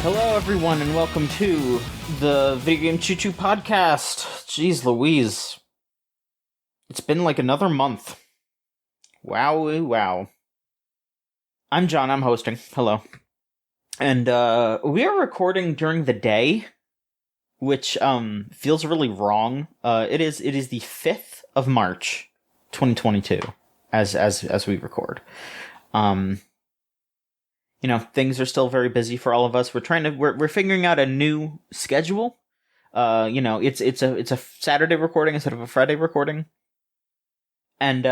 Hello, everyone, and welcome to the Video Game Choo Choo podcast. Jeez Louise. It's been like another month. Wow. I'm John, I'm hosting. Hello. And, we are recording during the day, which, feels really wrong. It is the 5th of March, 2022, as we record. You know, things are still very busy for all of us. We're figuring out a new schedule. It's a Saturday recording instead of a Friday recording. And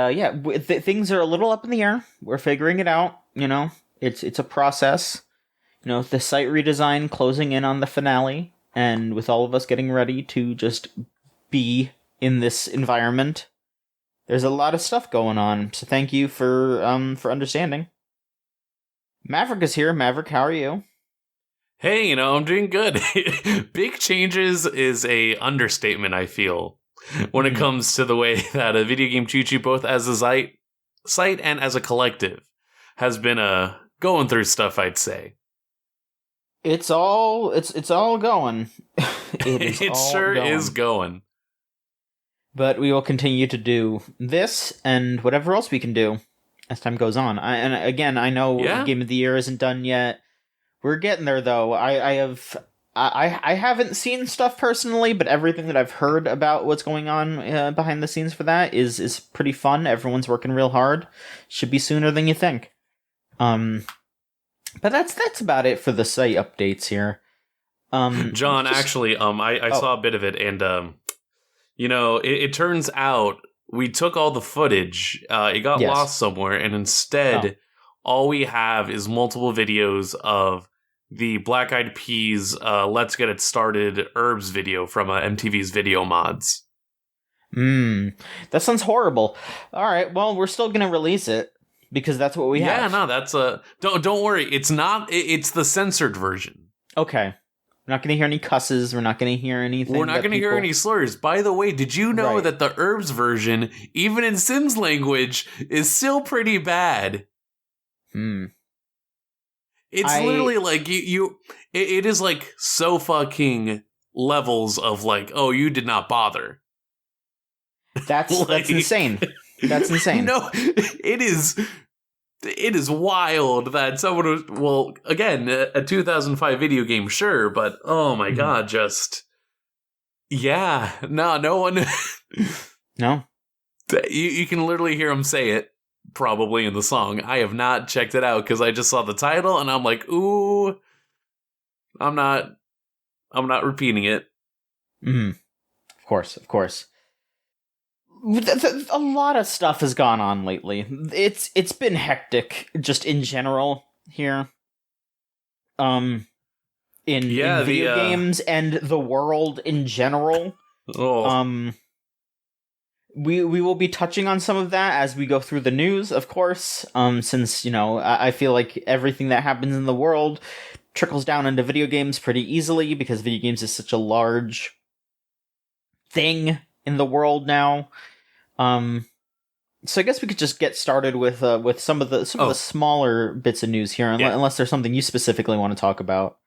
things are a little up in the air. We're figuring it out. You know, it's a process. You know, the site redesign closing in on the finale, and with all of us getting ready to just be in this environment, there's a lot of stuff going on. So thank you for understanding. Maverick is here. Maverick, how are you? Hey, I'm doing good. Big changes is a understatement, I feel, when it comes to the way that a Video Game Choo Choo, both as a site and as a collective, has been going through stuff, I'd say. It's all going. It sure is going. But we will continue to do this and whatever else we can do as time goes on. I know Game of the Year isn't done yet. We're getting there, though. I haven't seen stuff personally, but everything that I've heard about what's going on behind the scenes for that is pretty fun. Everyone's working real hard. Should be sooner than you think. But that's about it for the site updates here. John, actually, I saw a bit of it, and it turns out we took all the footage. It got lost somewhere, and instead, all we have is multiple videos of the Black Eyed Peas Let's Get It Started Herbs video from MTV's Video Mods. That sounds horrible. All right, well, we're still going to release it, because that's what we have. Yeah, no, that's don't worry. It's not. It's the censored version. Okay. We're not going to hear any cusses. We're not going to hear anything. We're not going to hear any slurs. By the way, did you know that the Herbs version, even in Sims language, is still pretty bad? It's literally like it is like so fucking levels of like, oh, you did not bother. That's insane. That's insane. No, it is wild that someone was, well, again, a 2005 video game, sure, but oh my god, just, no one. No. You can literally hear him say it, probably in the song. I have not checked it out because I just saw the title and I'm like, ooh, I'm not repeating it. Of course. A lot of stuff has gone on lately. It's been hectic, just in general here. In video games and the world in general. We will be touching on some of that as we go through the news, of course. Since I feel like everything that happens in the world trickles down into video games pretty easily because video games is such a large thing in the world now. So I guess we could just get started with some of the smaller bits of news here, unless there's something you specifically want to talk about.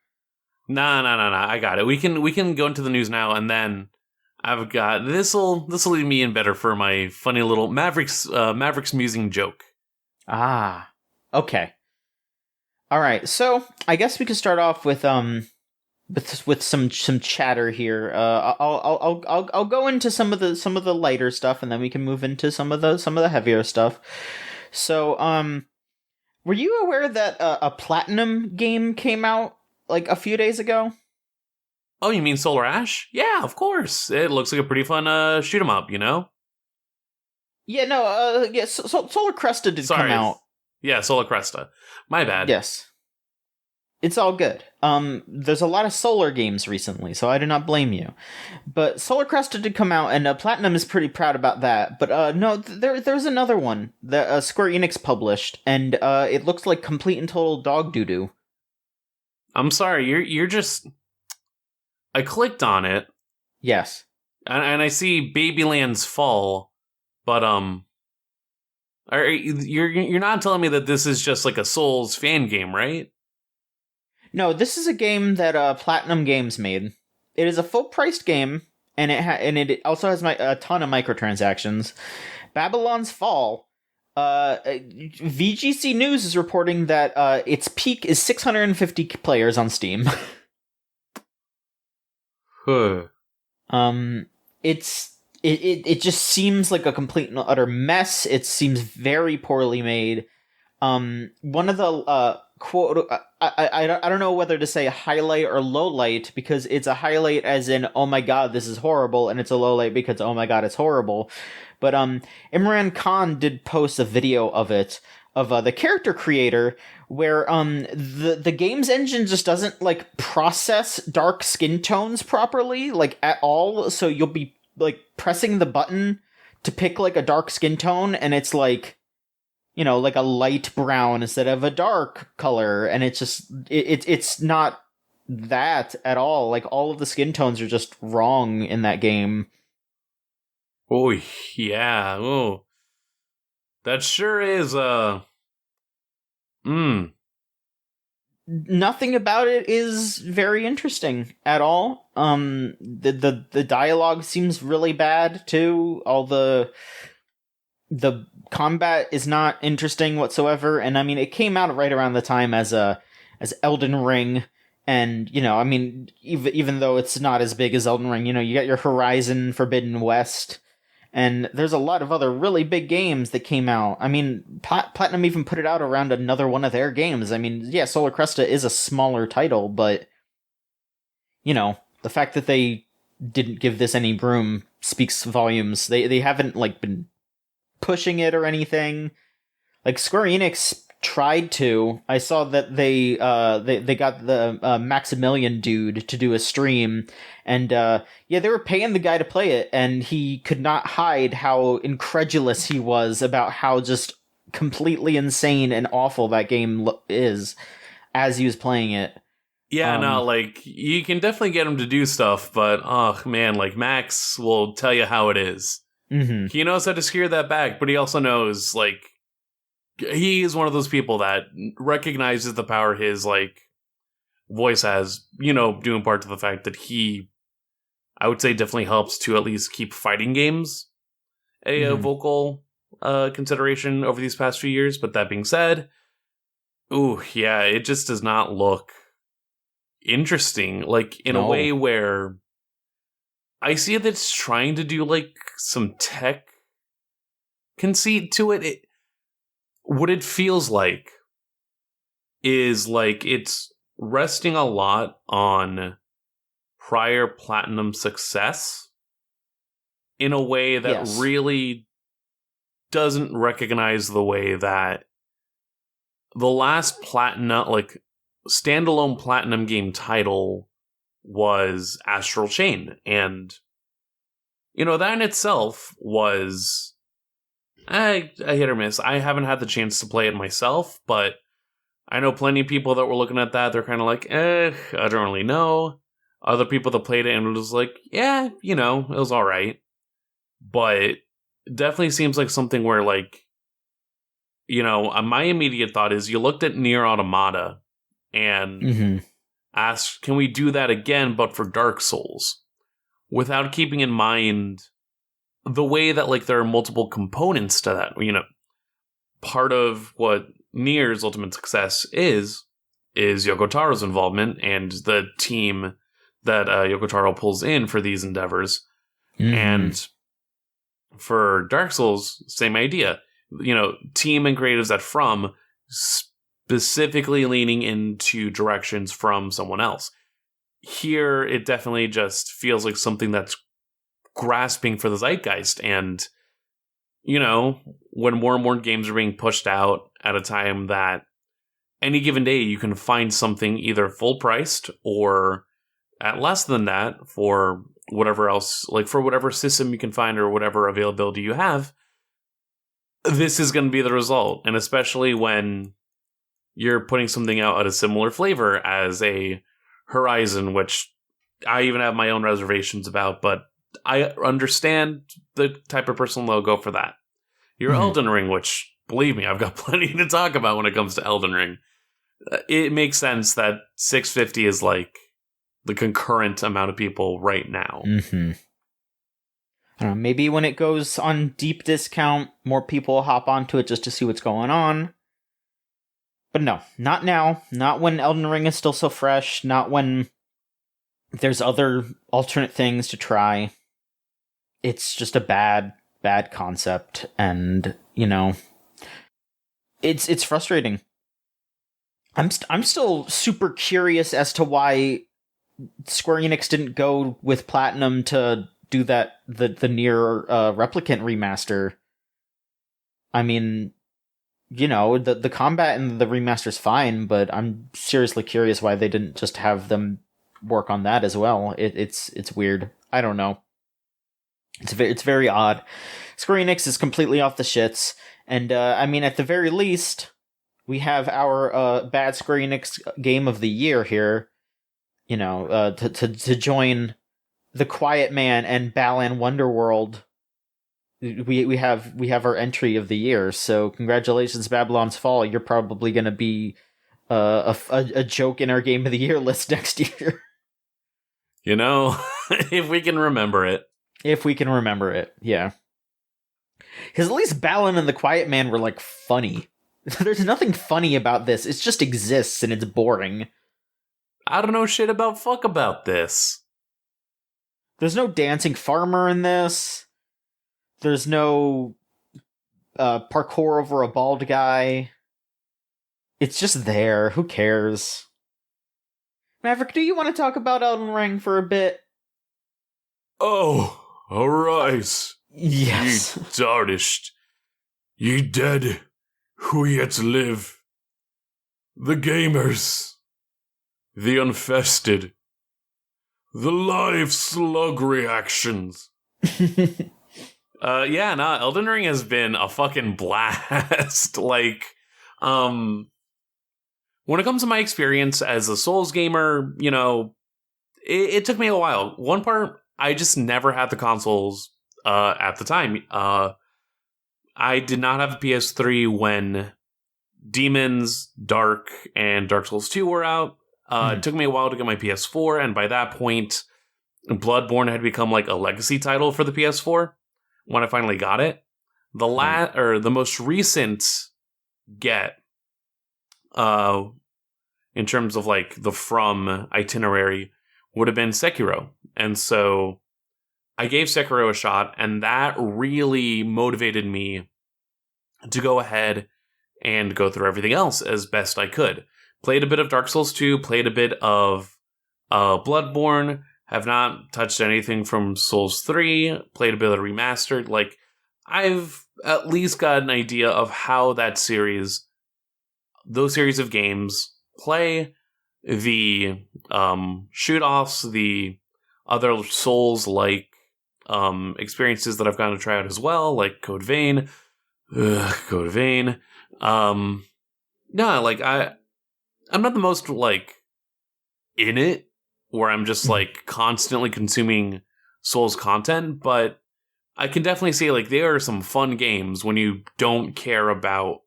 No, I got it. We can go into the news now, and then I've got this'll lead me in better for my funny little Mavericks musing joke. Ah, okay. All right. So I guess we could start off with some chatter here. I'll go into some of the lighter stuff, and then we can move into some of the heavier stuff. So, were you aware that a Platinum game came out like a few days ago? Oh, you mean Solar Ash? Yeah, of course. It looks like a pretty fun shoot 'em up, Yeah, no, Solar Cresta did come out. Yeah, Solar Cresta. My bad. Yes. It's all good. There's a lot of Solar games recently, so I do not blame you. But Solar Cresta did come out, and Platinum is pretty proud about that. But no, there's another one that Square Enix published, and it looks like complete and total dog doo-doo. I'm sorry, you're just... I clicked on it. Yes. And I see Babyland's Fall, but you're not telling me that this is just like a Souls fan game, right? No, this is a game that Platinum Games made. It is a full-priced game, and it also has a ton of microtransactions. Babylon's Fall. VGC News is reporting that its peak is 650 players on Steam. It just seems like a complete and utter mess. It seems very poorly made. One of the quote, I don't know whether to say highlight or low light, because it's a highlight as in, oh my god, this is horrible, and it's a low light because, oh my god, it's horrible. But Imran Khan did post a video of it, of the character creator, where the game's engine just doesn't like process dark skin tones properly, like at all. So you'll be like pressing the button to pick like a dark skin tone, and it's like, you know, like a light brown instead of a dark color, and it's just it's not that at all. Like all of the skin tones are just wrong in that game. Oh yeah, oh, that sure is. Nothing about it is very interesting at all. The dialogue seems really bad too. All the combat is not interesting whatsoever, and I mean, it came out right around the time as Elden Ring, and you know, I mean, even though it's not as big as Elden Ring, you know, you got your Horizon Forbidden West, and there's a lot of other really big games that came out. I mean, Platinum even put it out around another one of their games. I mean, yeah, Solar Cresta is a smaller title, but you know, the fact that they didn't give this any room speaks volumes. They haven't like been pushing it or anything. Like Square Enix tried to. I saw that they got the Maximilian dude to do a stream, and yeah, they were paying the guy to play it, and he could not hide how incredulous he was about how just completely insane and awful that game is as he was playing it. Yeah, no, like, you can definitely get him to do stuff, but, oh, man, like, Max will tell you how it is. Mm-hmm. He knows how to scare that back, but he also knows, like, he is one of those people that recognizes the power his, like, voice has, you know, due in part to the fact that he, I would say, definitely helps to at least keep fighting games a vocal consideration over these past few years. But that being said, ooh, yeah, it just does not look interesting, like, in a way where I see that it's trying to do, like, some tech conceit to it. What it feels like is, like, it's resting a lot on prior Platinum success in a way that really doesn't recognize the way that the last Platinum, like, standalone Platinum game title was Astral Chain, and you know, that in itself was a hit or miss. I haven't had the chance to play it myself, but I know plenty of people that were looking at that. They're kind of like, I don't really know. Other people that played it and was like, yeah, you know, it was all right. But it definitely seems like something where, like, you know, my immediate thought is you looked at Nier Automata and asked, can we do that again, but for Dark Souls? Without keeping in mind the way that, like, there are multiple components to that. You know, part of what Nier's ultimate success is Yoko Taro's involvement and the team that Yoko Taro pulls in for these endeavors. And for Dark Souls, same idea. You know, team and creatives at From specifically leaning into directions from someone else. Here, it definitely just feels like something that's grasping for the zeitgeist. And, you know, when more and more games are being pushed out at a time that any given day you can find something either full priced or at less than that for whatever else, like for whatever system you can find or whatever availability you have, this is going to be the result. And especially when you're putting something out at a similar flavor as a Horizon, which I even have my own reservations about, but I understand the type of person that'll go for that. Your Elden Ring, which, believe me, I've got plenty to talk about when it comes to Elden Ring. it makes sense that 650 is like the concurrent amount of people right now. Mm-hmm. I don't know, maybe when it goes on deep discount, more people will hop onto it just to see what's going on. But no, not now. Not when Elden Ring is still so fresh. Not when there's other alternate things to try. It's just a bad concept, and it's frustrating. I'm still super curious as to why Square Enix didn't go with Platinum to do the Nier Replicant remaster. I mean, the combat in the remaster's fine, but I'm seriously curious why they didn't just have them work on that as well. It's weird. I don't know. It's very odd. Square Enix is completely off the shits, and I mean, at the very least, we have our bad Square Enix game of the year here. To join The Quiet Man and Balan Wonderworld. We have our entry of the year. So congratulations, Babylon's Fall. You're probably going to be a joke in our game of the year list next year. If we can remember it. If we can remember it, yeah. Because at least Balan and The Quiet Man were, like, funny. There's nothing funny about this. It just exists, and it's boring. I don't know shit about this. There's no dancing farmer in this. There's no parkour over a bald guy. It's just there. Who cares? Maverick, do you want to talk about Elden Ring for a bit? Oh, arise. Yes. Ye tarnished. Ye dead, who yet live. The gamers. The unfested. The live slug reactions. Elden Ring has been a fucking blast. When it comes to my experience as a Souls gamer, it took me a while. One part, I just never had the consoles at the time. I did not have a PS3 when Demons, Dark, and Dark Souls 2 were out. It took me a while to get my PS4, and by that point, Bloodborne had become like a legacy title for the PS4 when I finally got it. The most recent get, in terms of like the From itinerary, would have been Sekiro. And so I gave Sekiro a shot, and that really motivated me to go ahead and go through everything else as best I could. Played a bit of Dark Souls 2, played a bit of Bloodborne, have not touched anything from Souls 3, played a bit of the remastered. Like, I've at least got an idea of how those series of games play, the shoot-offs, the other Souls-like experiences that I've gotten to try out as well, like Code Vein. Code Vein. I'm not the most, in it, where I'm just, constantly consuming Souls content, but I can definitely see, there are some fun games when you don't care about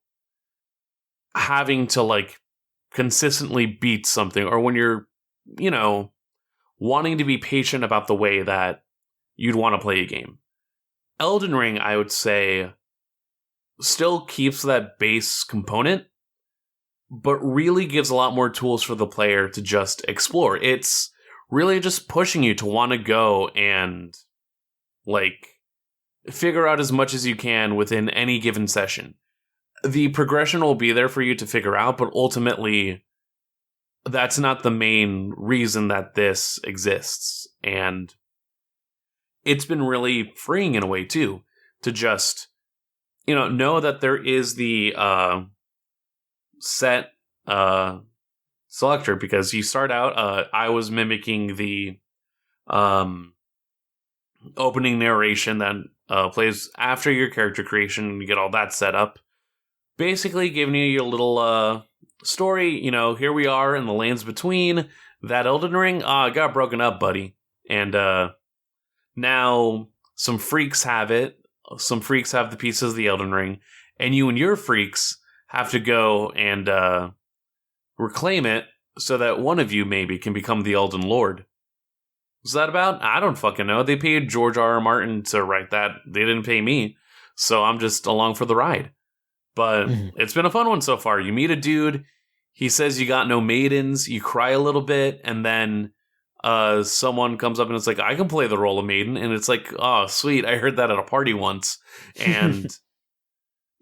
having to, consistently beat something, or when you're, wanting to be patient about the way that you'd want to play a game. Elden Ring, I would say, still keeps that base component, but really gives a lot more tools for the player to just explore. It's really just pushing you to want to go and, figure out as much as you can within any given session. The progression will be there for you to figure out, but ultimately, that's not the main reason that this exists. And it's been really freeing in a way, too, to just, know that there is the set selector, because you start out, I was mimicking the opening narration that plays after your character creation, and you get all that set up. Basically giving you your little story, here we are in the lands between. That Elden Ring, got broken up, buddy. And now some freaks have it. Some freaks have the pieces of the Elden Ring. And you and your freaks have to go and reclaim it so that one of you maybe can become the Elden Lord. What's that about? I don't fucking know. They paid George R.R. Martin to write that. They didn't pay me. So I'm just along for the ride. But it's been a fun one so far. You meet a dude. He says you got no maidens. You cry a little bit. And then someone comes up and it's like, I can play the role of maiden. And it's like, oh, sweet. I heard that at a party once. And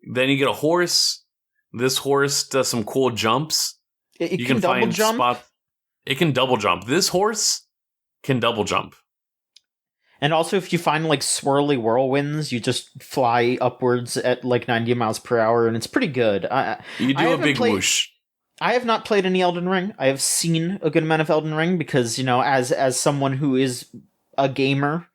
then you get a horse. This horse does some cool jumps. You can double jump? It can double jump. This horse can double jump. And also, if you find like swirly whirlwinds, you just fly upwards at like 90 miles per hour, and it's pretty good. You do a big whoosh. I have not played any Elden Ring. I have seen a good amount of Elden Ring because, as someone who is a gamer,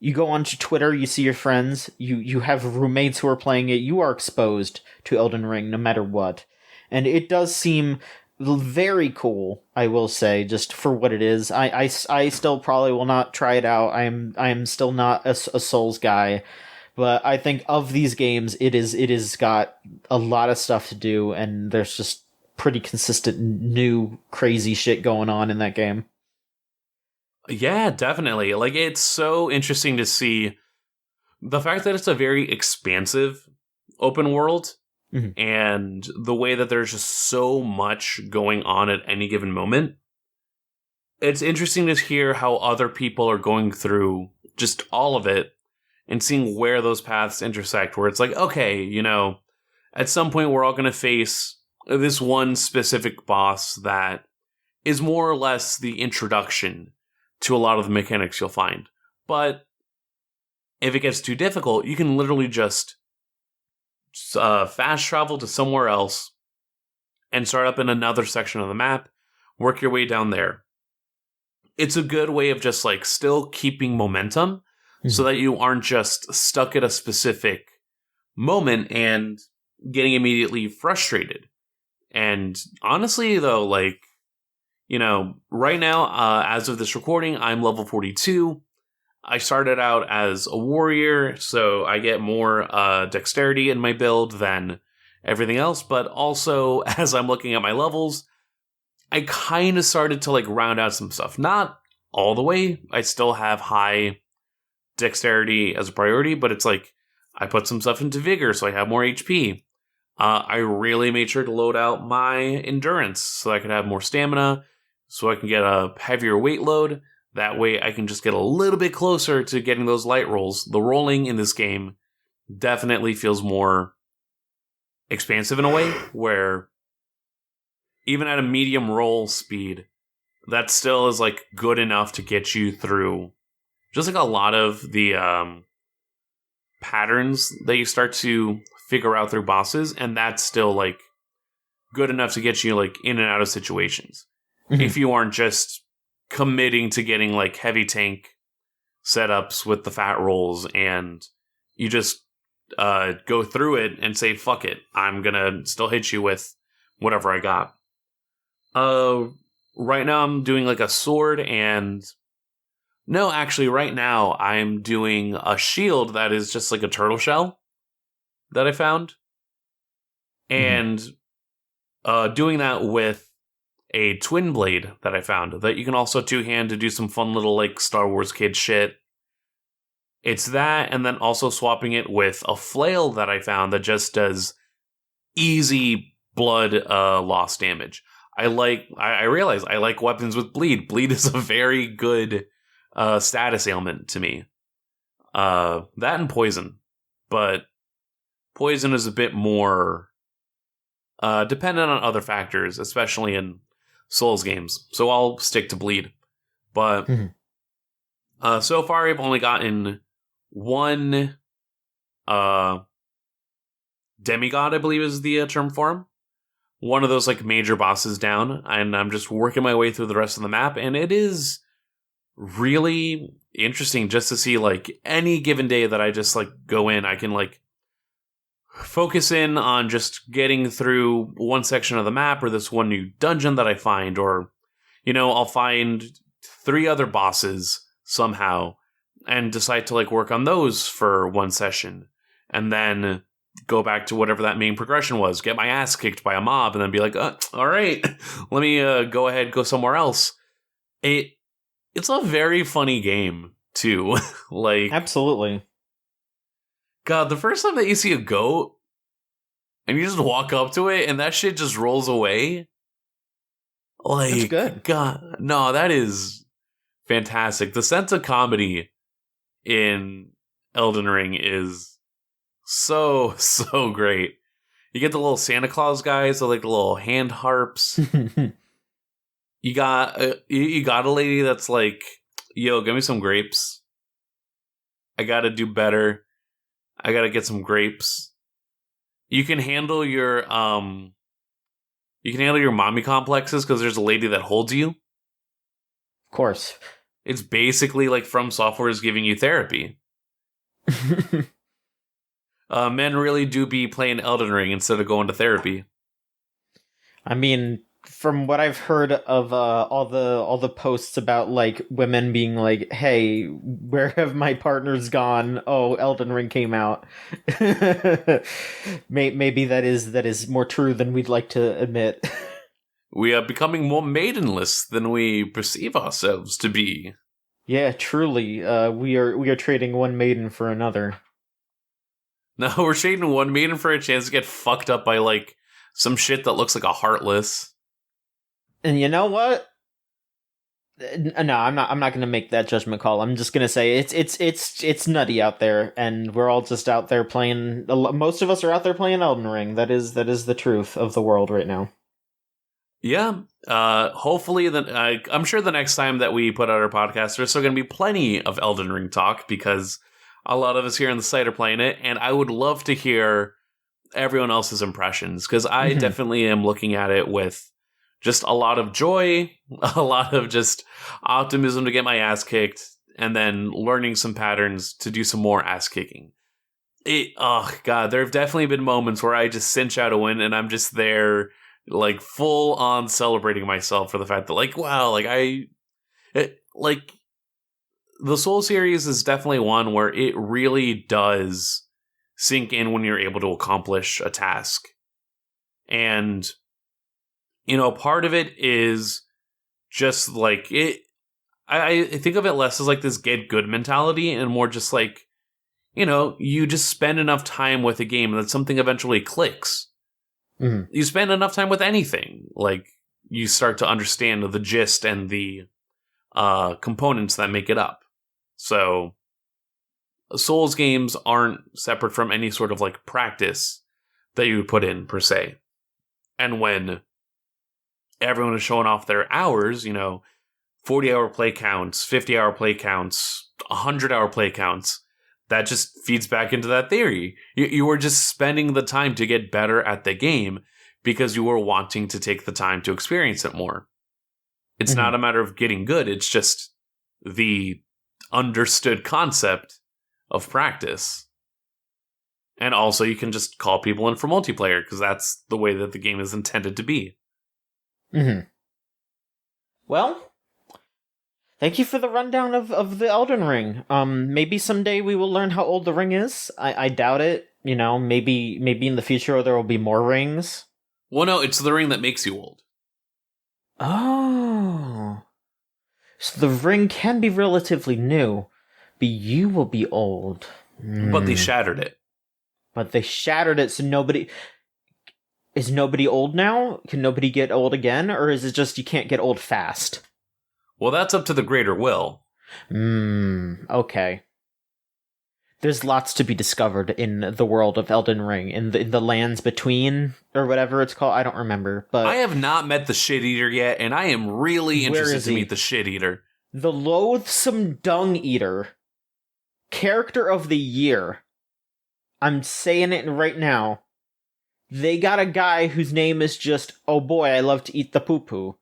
you go onto Twitter, you see your friends, you have roommates who are playing it, you are exposed to Elden Ring no matter what. And it does seem very cool, I will say, just for what it is. I still probably will not try it out. I am still not a Souls guy, but I think of these games, it is got a lot of stuff to do, and there's just pretty consistent new crazy shit going on in that game. Yeah, definitely. Like, it's so interesting to see the fact that it's a very expansive open world. Mm-hmm. And the way that there's just so much going on at any given moment. It's interesting to hear how other people are going through just all of it and seeing where those paths intersect, where it's like, okay, at some point we're all going to face this one specific boss that is more or less the introduction to a lot of the mechanics you'll find. But if it gets too difficult, you can literally just fast travel to somewhere else and start up in another section of the map, work your way down there. It's a good way of just like still keeping momentum so that you aren't just stuck at a specific moment and getting immediately frustrated. And honestly though, like, right now, as of this recording, I'm level 42. I started out as a warrior, so I get more dexterity in my build than everything else. But also, as I'm looking at my levels, I kind of started to like round out some stuff. Not all the way. I still have high dexterity as a priority, but it's like I put some stuff into vigor, so I have more HP. I really made sure to load out my endurance so I could have more stamina, so I can get a heavier weight load. That way I can just get a little bit closer to getting those light rolls. The rolling in this game definitely feels more expansive in a way, where even at a medium roll speed, that still is like good enough to get you through just like a lot of the patterns that you start to figure out through bosses, and that's still like good enough to get you like in and out of situations. If you aren't just committing to getting like heavy tank setups with the fat rolls and you just go through it and say, fuck it, I'm gonna still hit you with whatever I got. Right now I'm doing like a sword and no, actually right now I'm doing a shield that is just like a turtle shell that I found. And doing that with a twin blade that I found that you can also two-hand to do some fun little like Star Wars kid shit. It's that, and then also swapping it with a flail that I found that just does easy blood loss damage. I realize I like weapons with bleed. Bleed is a very good status ailment to me. That and poison. But poison is a bit more dependent on other factors, especially in Souls games, so I'll stick to bleed. But so far I've only gotten one demigod, I believe is the term for him. One of those like major bosses down, and I'm just working my way through the rest of the map, and it is really interesting just to see like any given day that I just like go in, I can like focus in on just getting through one section of the map or this one new dungeon that I find, or, I'll find 3 other bosses somehow and decide to like work on those for one session. And then go back to whatever that main progression was, get my ass kicked by a mob, and then be like, all right, let me go ahead, go somewhere else. It's a very funny game, too. Like, absolutely. God, the first time that you see a goat, and you just walk up to it, and that shit just rolls away. Like, that's good. God, no, that is fantastic. The sense of comedy in Elden Ring is so great. You get the little Santa Claus guys, so like the little hand harps. You got a lady that's like, yo, give me some grapes. I gotta do better. I gotta get some grapes. You can handle your mommy complexes because there's a lady that holds you. Of course. It's basically like From Software is giving you therapy. Men really do be playing Elden Ring instead of going to therapy. I mean, from what I've heard of all the posts about like women being like, "Hey, where have my partners gone? Oh, Elden Ring came out." Maybe that is more true than we'd like to admit. We are becoming more maidenless than we perceive ourselves to be. Yeah, truly. We are trading one maiden for another. No, we're trading one maiden for a chance to get fucked up by like some shit that looks like a Heartless. And you know what? No, I'm not going to make that judgment call. I'm just going to say it's nutty out there, and we're all just out there playing. Most of us are out there playing Elden Ring. That is the truth of the world right now. Yeah. Hopefully, I'm sure the next time that we put out our podcast, there's still going to be plenty of Elden Ring talk because a lot of us here on the site are playing it, and I would love to hear everyone else's impressions because I definitely am looking at it with just a lot of joy, a lot of just optimism to get my ass kicked, and then learning some patterns to do some more ass kicking. Oh God, there have definitely been moments where I just cinch out a win and I'm just there like full on celebrating myself for the fact that like, wow, like the Soul series is definitely one where it really does sink in when you're able to accomplish a task. And, you know, part of it is just like it. I think of it less as like this get good mentality and more just like, you know, you just spend enough time with a game that something eventually clicks. Mm-hmm. You spend enough time with anything, like you start to understand the gist and the components that make it up. So Souls games aren't separate from any sort of like practice that you would put in per se. And when everyone is showing off their hours, you know, 40-hour play counts, 50-hour play counts, 100-hour play counts, that just feeds back into that theory. You were just spending the time to get better at the game because you were wanting to take the time to experience it more. It's not a matter of getting good. It's just the understood concept of practice. And also you can just call people in for multiplayer because that's the way that the game is intended to be. Mm-hmm. Well, thank you for the rundown of the Elden Ring. Maybe someday we will learn how old the ring is. I doubt it. You know, maybe in the future there will be more rings. Well, no, it's the ring that makes you old. Oh. So the ring can be relatively new, but you will be old. But they shattered it. But they shattered it, so nobody... Is nobody old now? Can nobody get old again? Or is it just you can't get old fast? Well, that's up to the greater will. Okay. There's lots to be discovered in the world of Elden Ring, in the lands between, or whatever it's called. I don't remember, but... I have not met the Shit Eater yet, and I am really interested to meet the Shit Eater. The Loathsome Dung Eater. Character of the Year. I'm saying it right now. They got a guy whose name is just, oh boy, I love to eat the poo-poo.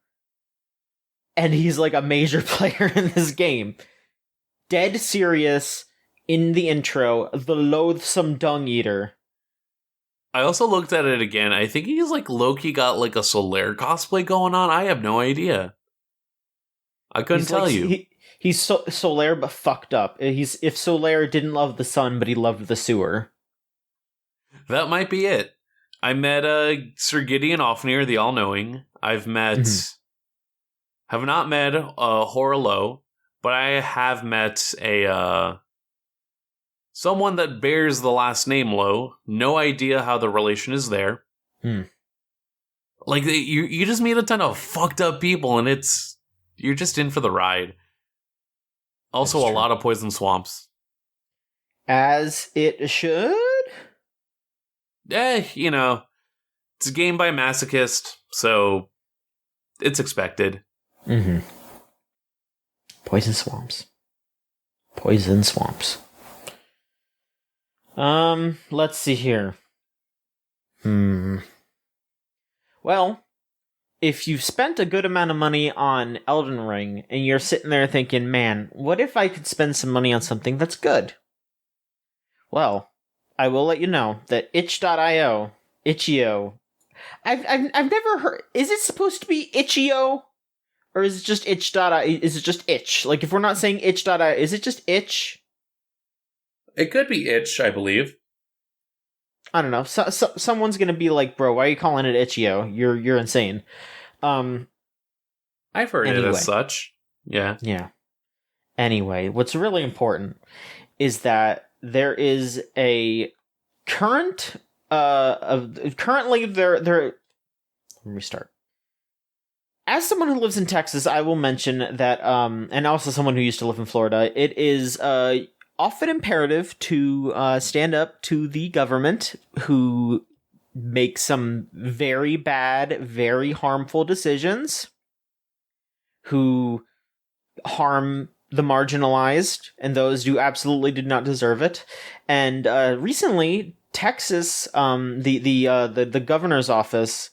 And he's like a major player in this game. Dead serious, in the intro, the Loathsome Dung Eater. I also looked at it again. I think he's like low-key got like a Solaire cosplay going on. I have no idea. I couldn't tell you. He's Solaire but fucked up. He's if Solaire didn't love the sun, but he loved the sewer. That might be it. I met Sir Gideon Ofnir, the All-Knowing. I've met... Have not met Horlow, but I have met a... someone that bears the last name Low. No idea how the relation is there. Like, you just meet a ton of fucked up people, and you're just in for the ride. Also, a lot of poison swamps. As it should? You know, it's a game by a masochist, so it's expected. Poison swamps. Poison swamps. Let's see here. Well, if you've spent a good amount of money on Elden Ring, and you're sitting there thinking, man, what if I could spend some money on something that's good? Well, I will let you know that itch.io, Itch.io, I've never heard, is it supposed to be Itch.io? Or is it just itch.io? Is it just itch? Like, if we're not saying itch.io, is it just itch? It could be itch, I believe. I don't know. Someone's gonna be like, bro, why are you calling it Itch.io? You're insane. I've heard it as such. Yeah. Yeah. Anyway, what's really important is that there is a currently there. Let me restart. As someone who lives in Texas, I will mention that, and also someone who used to live in Florida, it is often imperative to stand up to the government who make some very bad, very harmful decisions, who harm the marginalized and those who absolutely did not deserve it. And recently, Texas, the governor's office,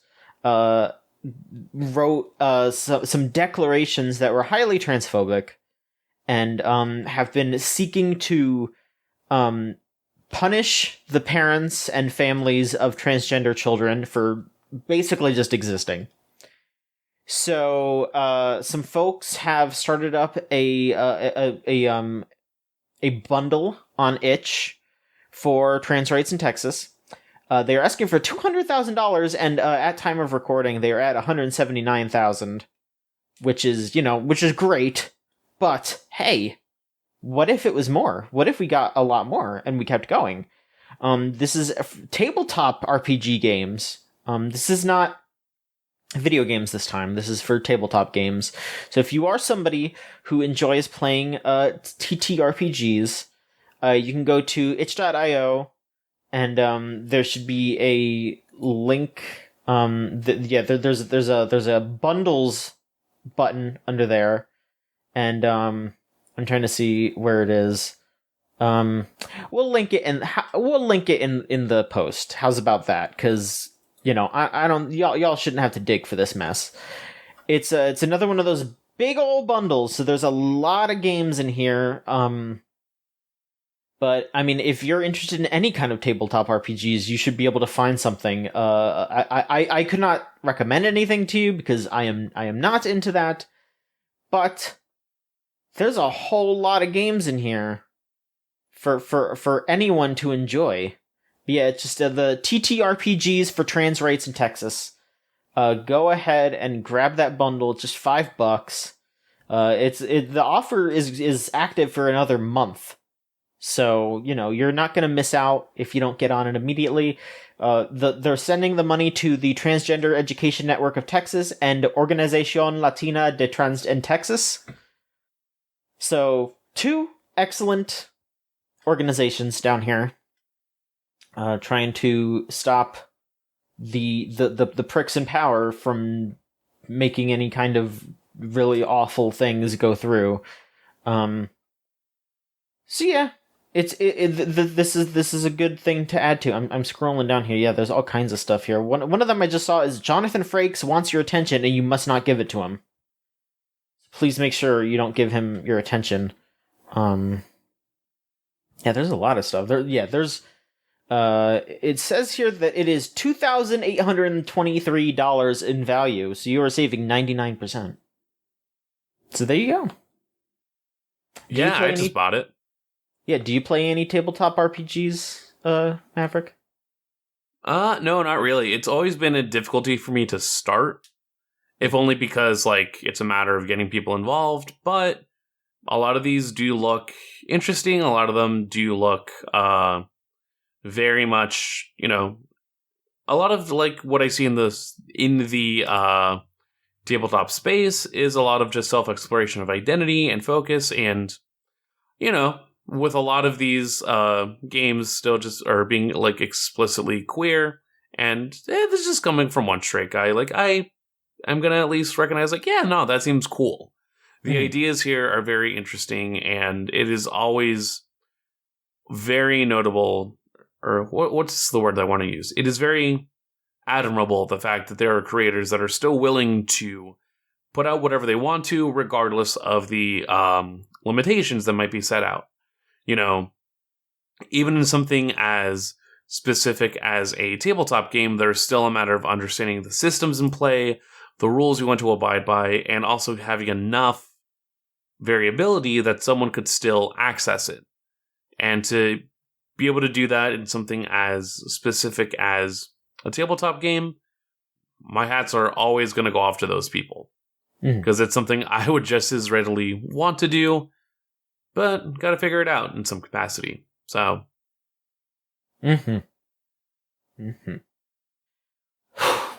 wrote some declarations that were highly transphobic, and have been seeking to punish the parents and families of transgender children for basically just existing. So some folks have started up a bundle on Itch for trans rights in Texas. They are asking for $200,000, and at time of recording, they are at $179,000, which is great. But hey, what if it was more? What if we got a lot more and we kept going? This is tabletop RPG games. This is not video games this time. This is for tabletop games. So if you are somebody who enjoys playing TTRPGs, you can go to itch.io. And there should be a link. There's a bundles button under there, and I'm trying to see where it is. We'll link it in the post. How's about that? Because I don't y'all shouldn't have to dig for this mess. It's another one of those big old bundles. So there's a lot of games in here. But, I mean, if you're interested in any kind of tabletop RPGs, you should be able to find something. I could not recommend anything to you because I am not into that. But there's a whole lot of games in here for anyone to enjoy. But yeah, it's just the TTRPGs for trans rights in Texas. Go ahead and grab that bundle. It's just $5. The offer is active for another month. So, you're not going to miss out if you don't get on it immediately. They're sending the money to the Transgender Education Network of Texas and Organización Latina de Trans en Texas. So, two excellent organizations down here trying to stop the pricks in power from making any kind of really awful things go through. So yeah. This is a good thing to add to. I'm scrolling down here. Yeah, there's all kinds of stuff here. One of them I just saw is Jonathan Frakes wants your attention and you must not give it to him. Please make sure you don't give him your attention. Yeah, there's a lot of stuff. There's it says here that it is $2,823 in value, so you are saving 99%. So there you go. Yeah, I just bought it. Yeah, do you play any tabletop RPGs, Maverick? No, not really. It's always been a difficulty for me to start, if only because, like, it's a matter of getting people involved, but a lot of these do look interesting. A lot of them do look very much, a lot of like what I see in the tabletop space is a lot of just self-exploration of identity and focus, and with a lot of these games still just are being like explicitly queer, and this is just coming from one straight guy. Like I'm gonna at least recognize, like, yeah, no, that seems cool. The ideas here are very interesting, and it is always very notable, or what's the word that I want to use? It is very admirable, the fact that there are creators that are still willing to put out whatever they want to, regardless of the limitations that might be set out. Even in something as specific as a tabletop game, there's still a matter of understanding the systems in play, the rules you want to abide by, and also having enough variability that someone could still access it. And to be able to do that in something as specific as a tabletop game, my hats are always going to go off to those people. Because it's something I would just as readily want to do, but got to figure it out in some capacity. So.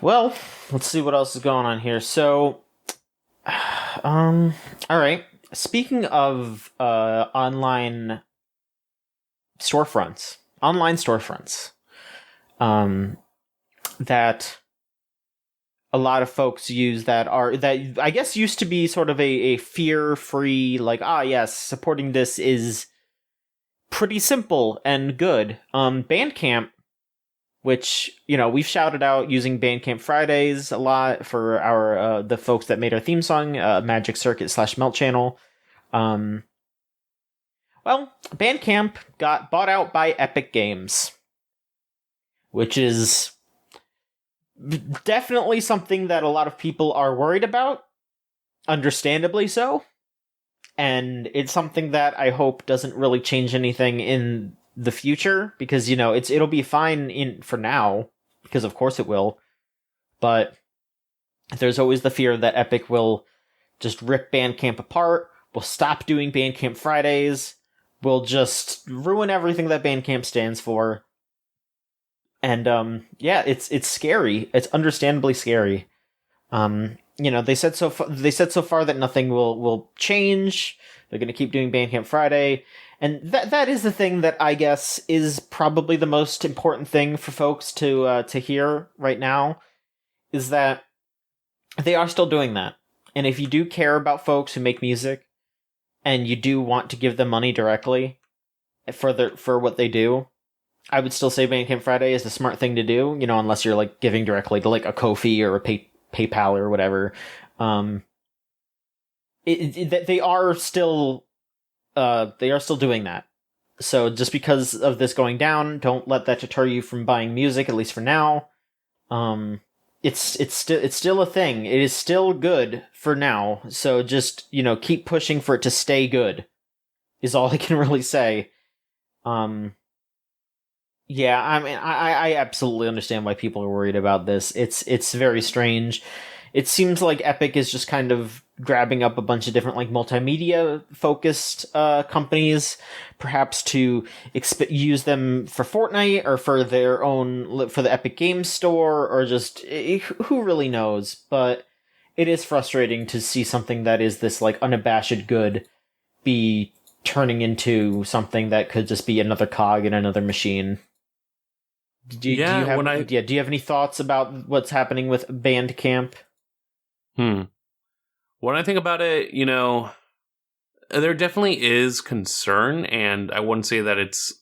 Well, let's see what else is going on here. So, all right. Speaking of online storefronts, that a lot of folks use that I guess used to be sort of a fear-free, like, yes, supporting this is pretty simple and good. Bandcamp, which, we've shouted out using Bandcamp Fridays a lot for our the folks that made our theme song, Magic Circuit / Melt Channel. Well, Bandcamp got bought out by Epic Games, which is definitely something that a lot of people are worried about, understandably so. And it's something that I hope doesn't really change anything in the future, because it'll be fine for now, because of course it will, but there's always the fear that Epic will just rip Bandcamp apart, will stop doing Bandcamp Fridays, will just ruin everything that Bandcamp stands for. And it's scary. It's understandably scary. They said so far that nothing will change. They're going to keep doing Bandcamp Friday. And that is the thing that I guess is probably the most important thing for folks to hear right now, is that they are still doing that. And if you do care about folks who make music, and you do want to give them money directly for what they do, I would still say Bandcamp Friday is the smart thing to do, unless you're like giving directly to like a Ko-fi or a PayPal or whatever. They are still doing that. So just because of this going down, don't let that deter you from buying music, at least for now. It's still a thing. It is still good for now. So just, keep pushing for it to stay good is all I can really say. Yeah, I mean, I absolutely understand why people are worried about this. It's very strange. It seems like Epic is just kind of grabbing up a bunch of different like multimedia focused companies, perhaps to use them for Fortnite or for their own, for the Epic Games Store, or just who really knows. But it is frustrating to see something that is this like unabashed good be turning into something that could just be another cog in another machine. Do you have any thoughts about what's happening with Bandcamp? When I think about it, there definitely is concern, and I wouldn't say that it's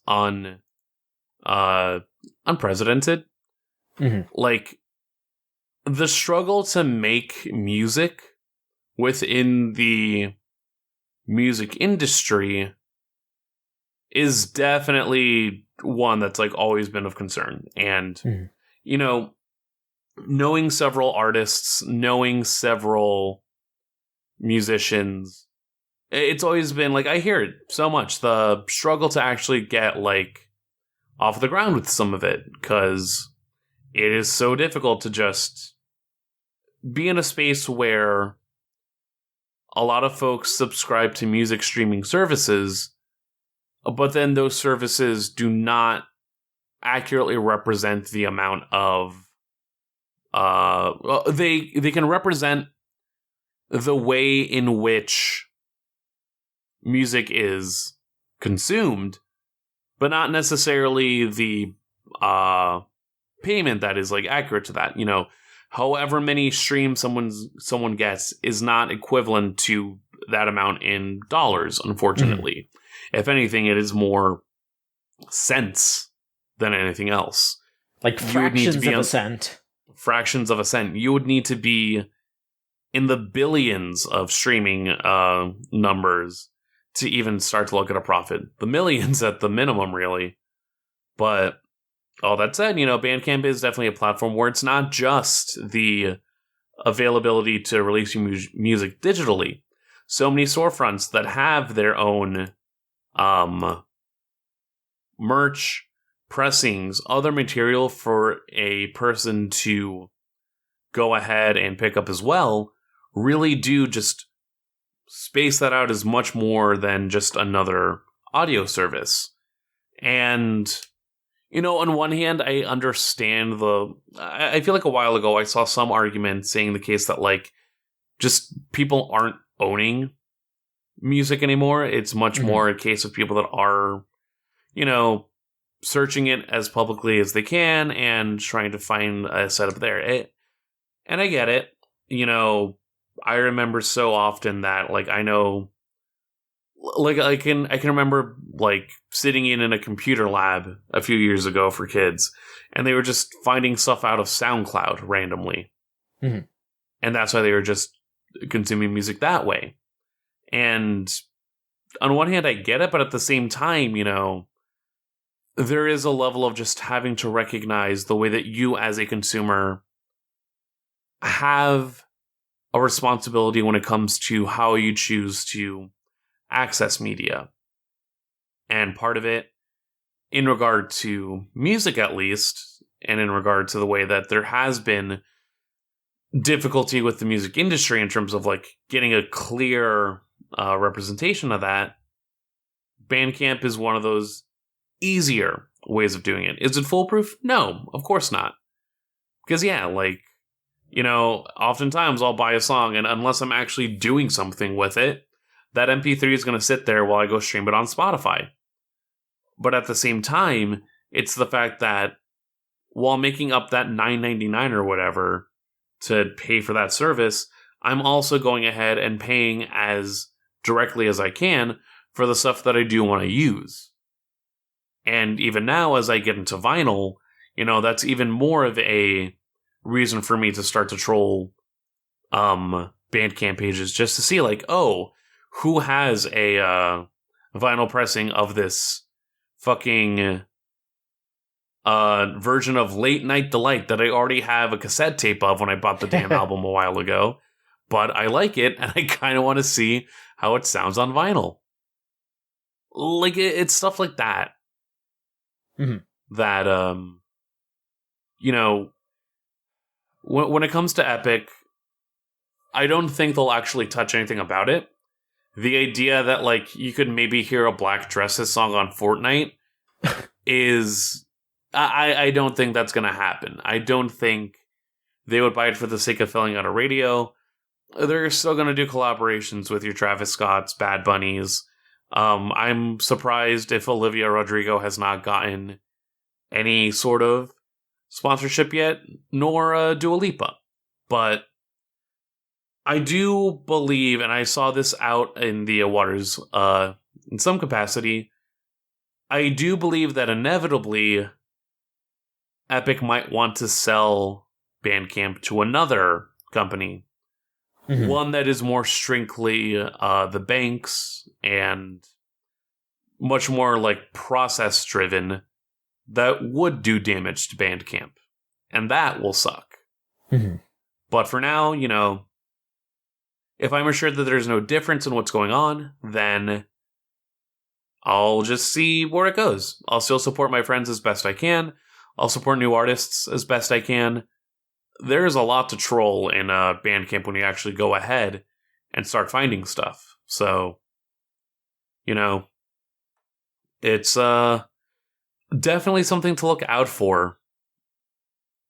unprecedented. Like, the struggle to make music within the music industry is definitely one that's like always been of concern. And, knowing several artists, knowing several musicians, it's always been like, I hear it so much, the struggle to actually get like off the ground with some of it, because it is so difficult to just be in a space where a lot of folks subscribe to music streaming services, but then those services do not accurately represent the amount of they can represent the way in which music is consumed, but not necessarily the payment that is like accurate to that. You know, however many streams someone gets is not equivalent to that amount in dollars, unfortunately. If anything, it is more cents than anything else. Like fractions of a cent. Fractions of a cent. You would need to be in the billions of streaming numbers to even start to look at a profit. The millions at the minimum, really. But all that said, you know, Bandcamp is definitely a platform where it's not just the availability to release your music digitally. So many storefronts that have their own merch, pressings, other material for a person to go ahead and pick up as well, really do just space that out as much more than just another audio service. And, you know, on one hand, I understand I feel like a while ago I saw some argument saying the case that, like, just people aren't owning music anymore. It's much more a case of people that are, you know, searching it as publicly as they can and trying to find a setup there. And I get it. You know, I remember so often that, like, I know, like, I can remember, like, sitting in a computer lab a few years ago for kids, and they were just finding stuff out of SoundCloud randomly. And that's why they were just consuming music that way. And on one hand, I get it, but at the same time, you know, there is a level of just having to recognize the way that you as a consumer have a responsibility when it comes to how you choose to access media. And part of it, in regard to music at least, and in regard to the way that there has been difficulty with the music industry in terms of, like, getting a clear representation of that, Bandcamp is one of those easier ways of doing it. Is it foolproof? No, of course not. Because, yeah, like, you know, oftentimes I'll buy a song, and unless I'm actually doing something with it, that MP3 is going to sit there while I go stream it on Spotify. But at the same time, it's the fact that while making up that $9.99 or whatever to pay for that service, I'm also going ahead and paying as directly as I can for the stuff that I do want to use. And even now, as I get into vinyl, you know, that's even more of a reason for me to start to troll Bandcamp pages just to see, like, oh, who has a vinyl pressing of this fucking version of Late Night Delight that I already have a cassette tape of when I bought the damn album a while ago, but I like it and I kind of want to see how it sounds on vinyl. Like, it's stuff like that. That, you know, when it comes to Epic, I don't think they'll actually touch anything about it. The idea that, like, you could maybe hear a Black Dresses song on Fortnite is... I don't think that's going to happen. I don't think they would buy it for the sake of filling out a radio. They're still going to do collaborations with your Travis Scotts, Bad Bunnies. I'm surprised if Olivia Rodrigo has not gotten any sort of sponsorship yet, nor Dua Lipa. But I do believe, and I saw this out in the waters in some capacity, I do believe that inevitably Epic might want to sell Bandcamp to another company. One that is more strictly the banks and much more, like, process driven that would do damage to Bandcamp. And that will suck. But for now, you know, if I'm assured that there's no difference in what's going on, then I'll just see where it goes. I'll still support my friends as best I can. I'll support new artists as best I can. There's a lot to troll in Bandcamp when you actually go ahead and start finding stuff. So, it's definitely something to look out for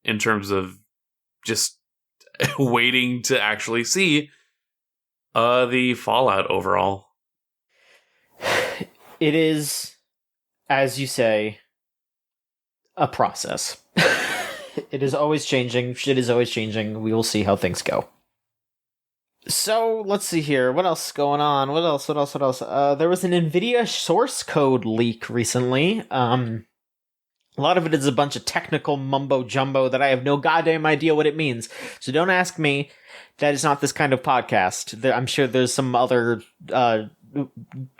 in terms of just waiting to actually see the fallout overall. It is, as you say, a process. It is always changing. Shit is always changing. We will see how things go. So, let's see here. What else is going on? What else? There was an NVIDIA source code leak recently. A lot of it is a bunch of technical mumbo-jumbo that I have no goddamn idea what it means. So don't ask me. That is not this kind of podcast. I'm sure there's some other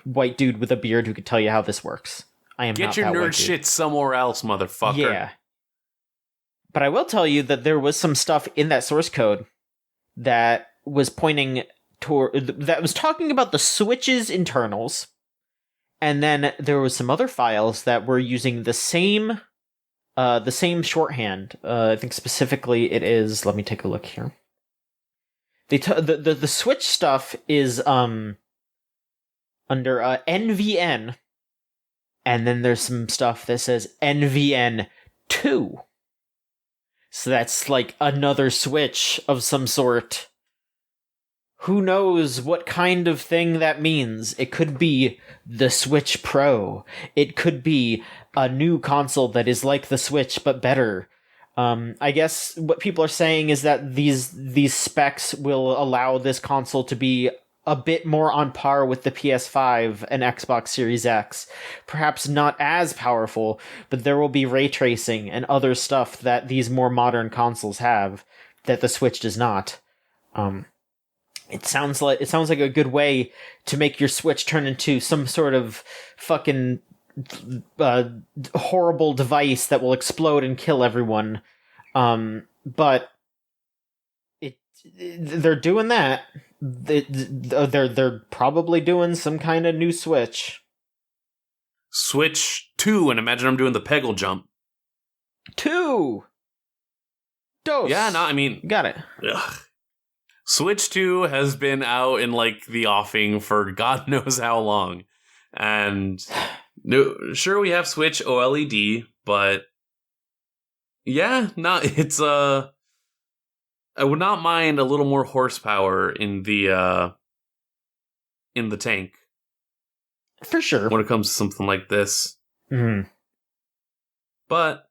white dude with a beard who could tell you how this works. I am Get not your that nerd white dude. shit somewhere else, motherfucker. Yeah. But I will tell you that there was some stuff in that source code that was pointing that was talking about the Switch's internals, and then there was some other files that were using the same shorthand. I think specifically it is. Let me take a look here. The Switch stuff is under NVN, and then there's some stuff that says NVN2. So that's like another Switch of some sort. Who knows what kind of thing that means? It could be the Switch Pro. It could be a new console that is like the Switch but better. I guess what people are saying is that these specs will allow this console to be a bit more on par with the PS5 and Xbox Series X. Perhaps not as powerful, but there will be ray tracing and other stuff that these more modern consoles have that the Switch does not. It sounds like a good way to make your Switch turn into some sort of fucking horrible device that will explode and kill everyone. But they're doing that. They're probably doing some kind of new Switch. Switch 2, and imagine I'm doing the Peggle jump. 2! Dos! Yeah, no, I mean... Got it. Ugh. Switch 2 has been out in, like, the offing for God knows how long. And, no, sure, we have Switch OLED, but... Yeah, no, it's, I would not mind a little more horsepower in the tank. For sure. When it comes to something like this. Mm-hmm. But,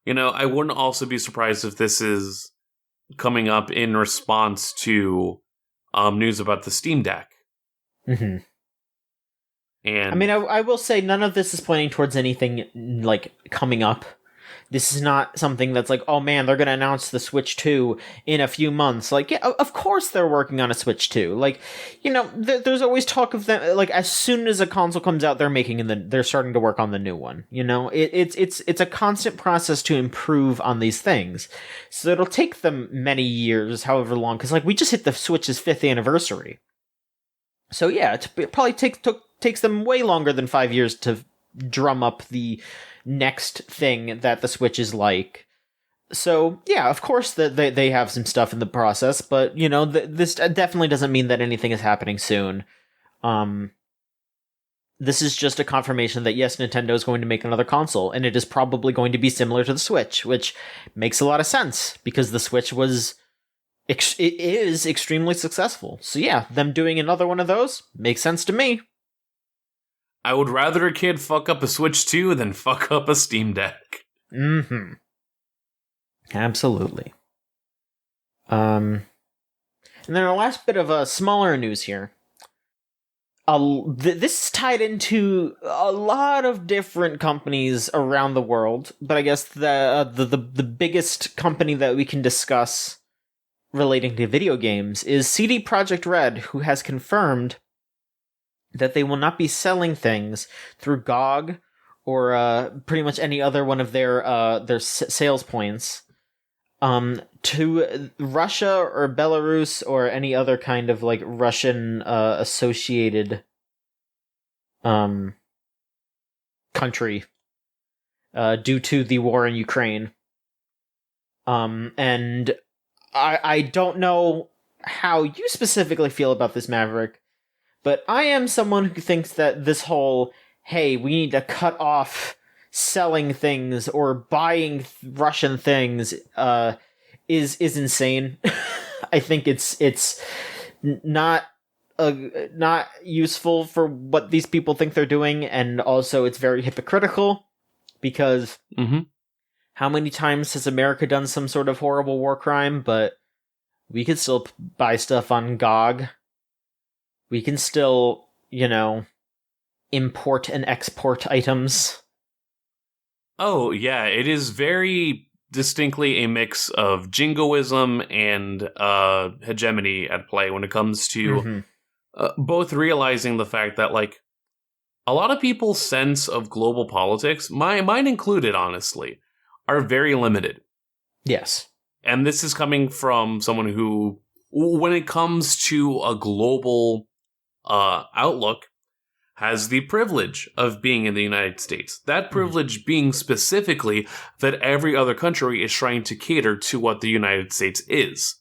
I wouldn't also be surprised if this is coming up in response to news about the Steam Deck. Mm-hmm. And I mean, I will say none of this is pointing towards anything, like, coming up. This is not something that's like, oh man, they're going to announce the Switch 2 in a few months. Like, yeah, of course they're working on a Switch 2. Like, there's always talk of them, like, as soon as a console comes out, they're starting to work on the new one. It's a constant process to improve on these things. So it'll take them many years, however long, because, like, we just hit the Switch's 5th anniversary. So yeah, it probably takes them way longer than 5 years to drum up the next thing that the Switch is like. So yeah, of course that they have some stuff in the process, but this definitely doesn't mean that anything is happening soon. This is just a confirmation that yes, Nintendo is going to make another console, and it is probably going to be similar to the Switch, which makes a lot of sense because the Switch is extremely successful. So yeah, them doing another one of those makes sense to me. I would rather a kid fuck up a Switch 2 than fuck up a Steam Deck. Mm-hmm. Absolutely. And then our last bit of smaller news here. This is tied into a lot of different companies around the world, but I guess the biggest company that we can discuss relating to video games is CD Projekt Red, who has confirmed that they will not be selling things through GOG or pretty much any other one of their sales points to Russia or Belarus or any other kind of like Russian associated country. due to the war in Ukraine. And I don't know how you specifically feel about this, Maverick, but I am someone who thinks that this whole, hey, we need to cut off selling things or buying Russian things is insane. I think it's not not useful for what these people think they're doing, and also it's very hypocritical because how many times has America done some sort of horrible war crime? But we could still buy stuff on GOG. We can still, import and export items. Oh, yeah, it is very distinctly a mix of jingoism and hegemony at play when it comes to both realizing the fact that, like, a lot of people's sense of global politics, mine included, honestly, are very limited. Yes. And this is coming from someone who, when it comes to a global outlook, has the privilege of being in the United States. That privilege being specifically that every other country is trying to cater to what the United States is.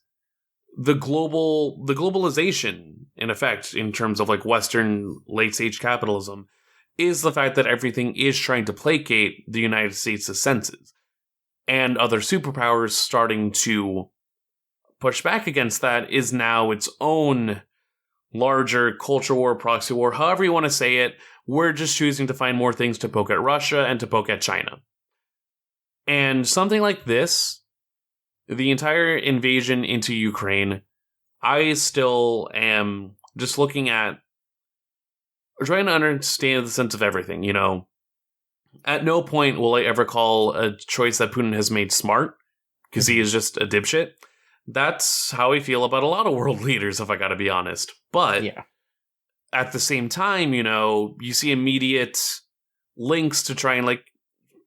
The globalization, in effect, in terms of like Western late-stage capitalism, is the fact that everything is trying to placate the United States' senses. And other superpowers starting to push back against that is now its own larger culture war, proxy war, however you want to say it. We're just choosing to find more things to poke at Russia and to poke at China. And something like this, the entire invasion into Ukraine, I still am just looking at, trying to understand the sense of everything, At no point will I ever call a choice that Putin has made smart, because he is just a dipshit. That's how I feel about a lot of world leaders, if I gotta be honest. But at the same time, you see immediate links to try and, like,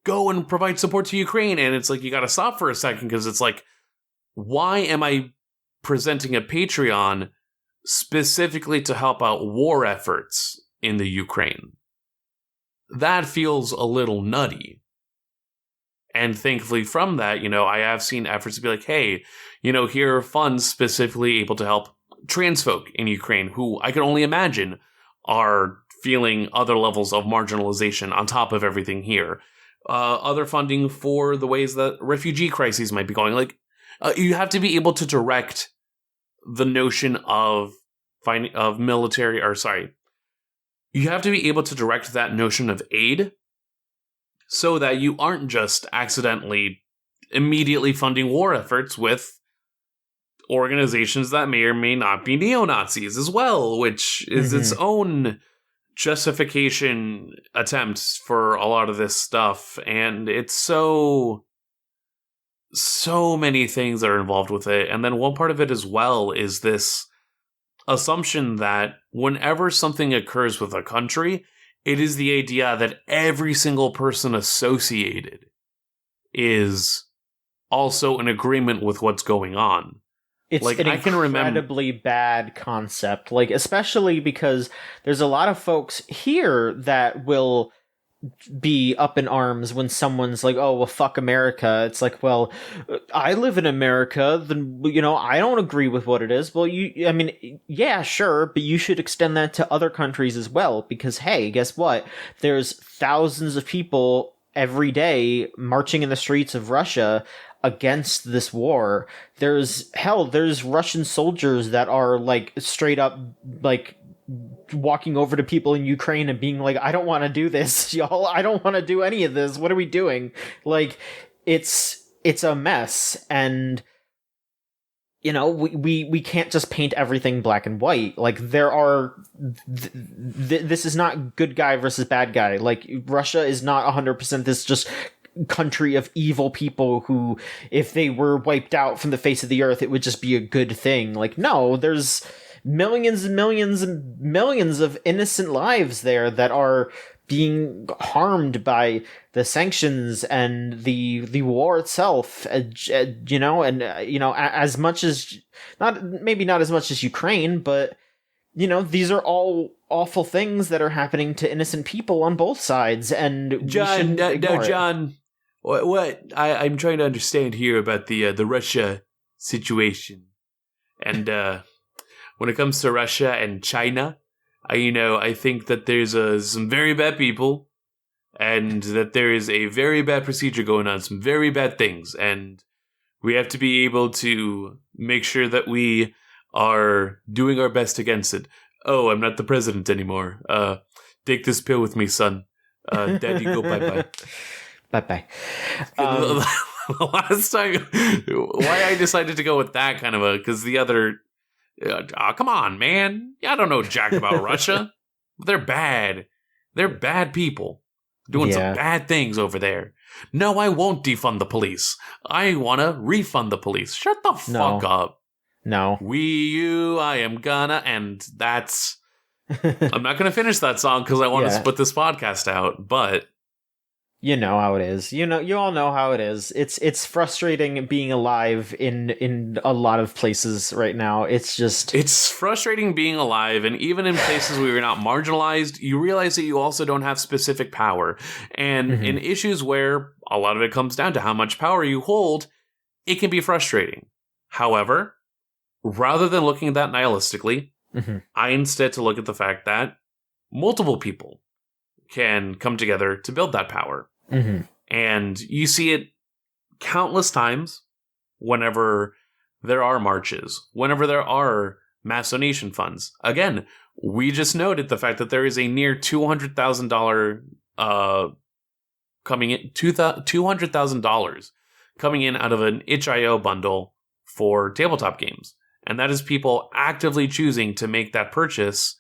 go and provide support to Ukraine. And it's like, you gotta stop for a second, because it's like, why am I presenting a Patreon specifically to help out war efforts in the Ukraine? That feels a little nutty. And thankfully from that, I have seen efforts to be like, hey, here are funds specifically able to help trans folk in Ukraine, who I can only imagine are feeling other levels of marginalization on top of everything here. Other funding for the ways that refugee crises might be going. Like, you have to be able to direct the notion of military, or sorry, you have to be able to direct that notion of aid so that you aren't just accidentally immediately funding war efforts with organizations that may or may not be neo-Nazis as well, which is its own justification attempts for a lot of this stuff. And it's so many things that are involved with it. And then one part of it as well is this assumption that whenever something occurs with a country, it is the idea that every single person associated is also in agreement with what's going on. It's an incredibly bad concept, like, especially because there's a lot of folks here that will be up in arms when someone's like, oh, well, fuck America. It's like, well, I live in America, then, I don't agree with what it is. Well, yeah, sure, but you should extend that to other countries as well, because, hey, guess what? There's thousands of people every day marching in the streets of Russia against this war. There's Russian soldiers that are, like, straight up, like, walking over to people in Ukraine and being like, I don't want to do this, y'all. I don't want to do any of this. What are we doing? Like, it's a mess. And, we can't just paint everything black and white. Like, there are, this is not good guy versus bad guy. Like, Russia is not 100% this just country of evil people who, if they were wiped out from the face of the earth, it would just be a good thing. Like, no, there's millions and millions and millions of innocent lives there that are being harmed by the sanctions and the war itself, as much as, not as much as Ukraine, but these are all awful things that are happening to innocent people on both sides, and John, John, what I'm trying to understand here about the Russia situation, and when it comes to Russia and China, I think that there's some very bad people, and that there is a very bad procedure going on, some very bad things, and we have to be able to make sure that we are doing our best against it. Oh, I'm not the president anymore. Take this pill with me, son. Daddy, go bye-bye. Bye-bye. The last time, why I decided to go with that kind of because the other, come on, man. I don't know jack about Russia. They're bad. They're bad people doing some bad things over there. No, I won't defund the police. I want to refund the police. Shut the fuck up. No. I am gonna, and that's... I'm not gonna finish that song because I want to put this podcast out, but... You know how it is. You all know how it is. It's frustrating being alive in a lot of places right now. It's frustrating being alive, and even in places where you're not marginalized, you realize that you also don't have specific power. And in issues where a lot of it comes down to how much power you hold, it can be frustrating. However, rather than looking at that nihilistically, I instead to look at the fact that multiple people can come together to build that power. And you see it countless times whenever there are marches, whenever there are mass donation funds. Again, we just noted the fact that there is a near $200,000 coming in, $200,000 coming in out of an itch.io bundle for tabletop games. And that is people actively choosing to make that purchase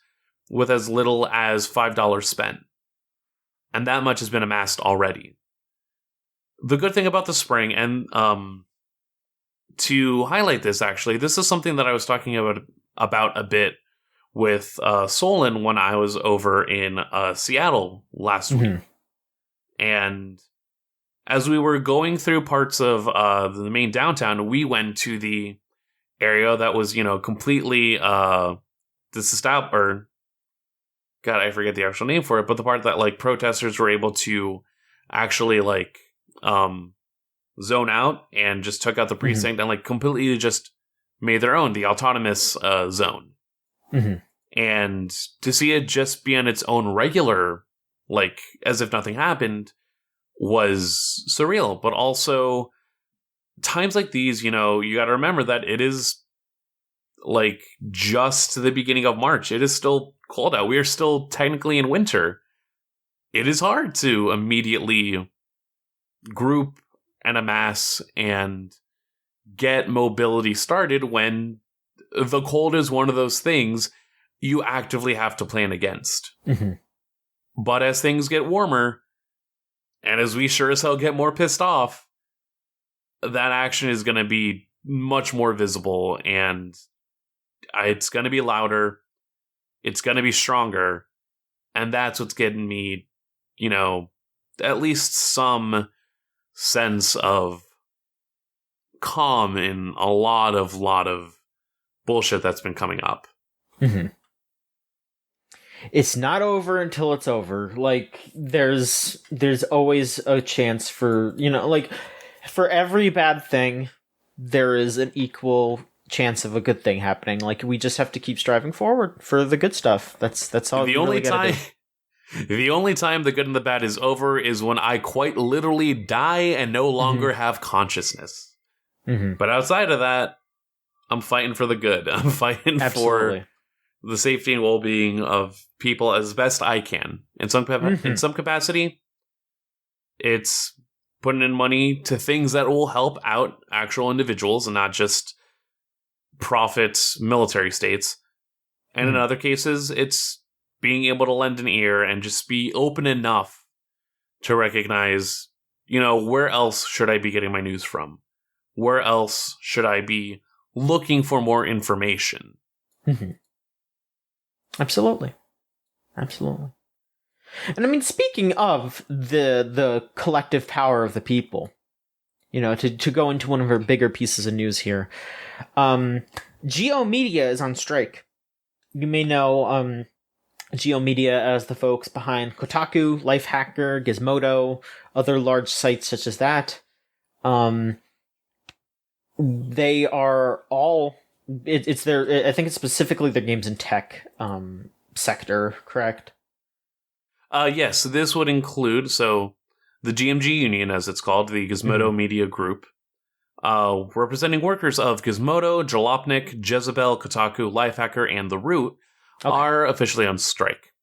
with as little as $5 spent. And that much has been amassed already. The good thing about the spring, and to highlight this actually, this is something that I was talking about a bit with Solon when I was over in Seattle last week. And as we were going through parts of the main downtown, we went to the area that was, completely disestablished, or God, I forget the actual name for it, but the part that protesters were able to actually zone out and just took out the precinct and completely just made their own, the autonomous zone. And to see it just be on its own regular, as if nothing happened, was surreal. But also, times like these, you got to remember that it is just the beginning of March. It is still cold out. We are still technically in winter. It is hard to immediately group and amass and get mobility started when the cold is one of those things you actively have to plan against. But as things get warmer, and as we sure as hell get more pissed off, that action is going to be much more visible, and it's going to be louder. It's going to be stronger. And that's what's getting me, at least some sense of calm in a lot of bullshit that's been coming up. It's not over until it's over. There's always a chance for, for every bad thing, there is an equal chance of a good thing happening. We just have to keep striving forward for the good stuff. That's all. The only time the good and the bad is over is when I quite literally die and no longer have consciousness. But outside of that, I'm fighting for the good. I'm fighting for the safety and well-being of people as best I can. In some capacity, it's putting in money to things that will help out actual individuals and not just profit military states. And in other cases, it's being able to lend an ear and just be open enough to recognize, where else should I be getting my news from? Where else should I be looking for more information? Absolutely. And speaking of the collective power of the people, to go into one of our bigger pieces of news here, Geo Media is on strike. You may know, Geomedia as the folks behind Kotaku, Lifehacker, Gizmodo, other large sites such as that. They are all... It's their... I think it's specifically their games and tech sector, correct? Yes, this would include, the GMG Union, as it's called, the Gizmodo Media Group, representing workers of Gizmodo, Jalopnik, Jezebel, Kotaku, Lifehacker, and The Root, are officially on strike.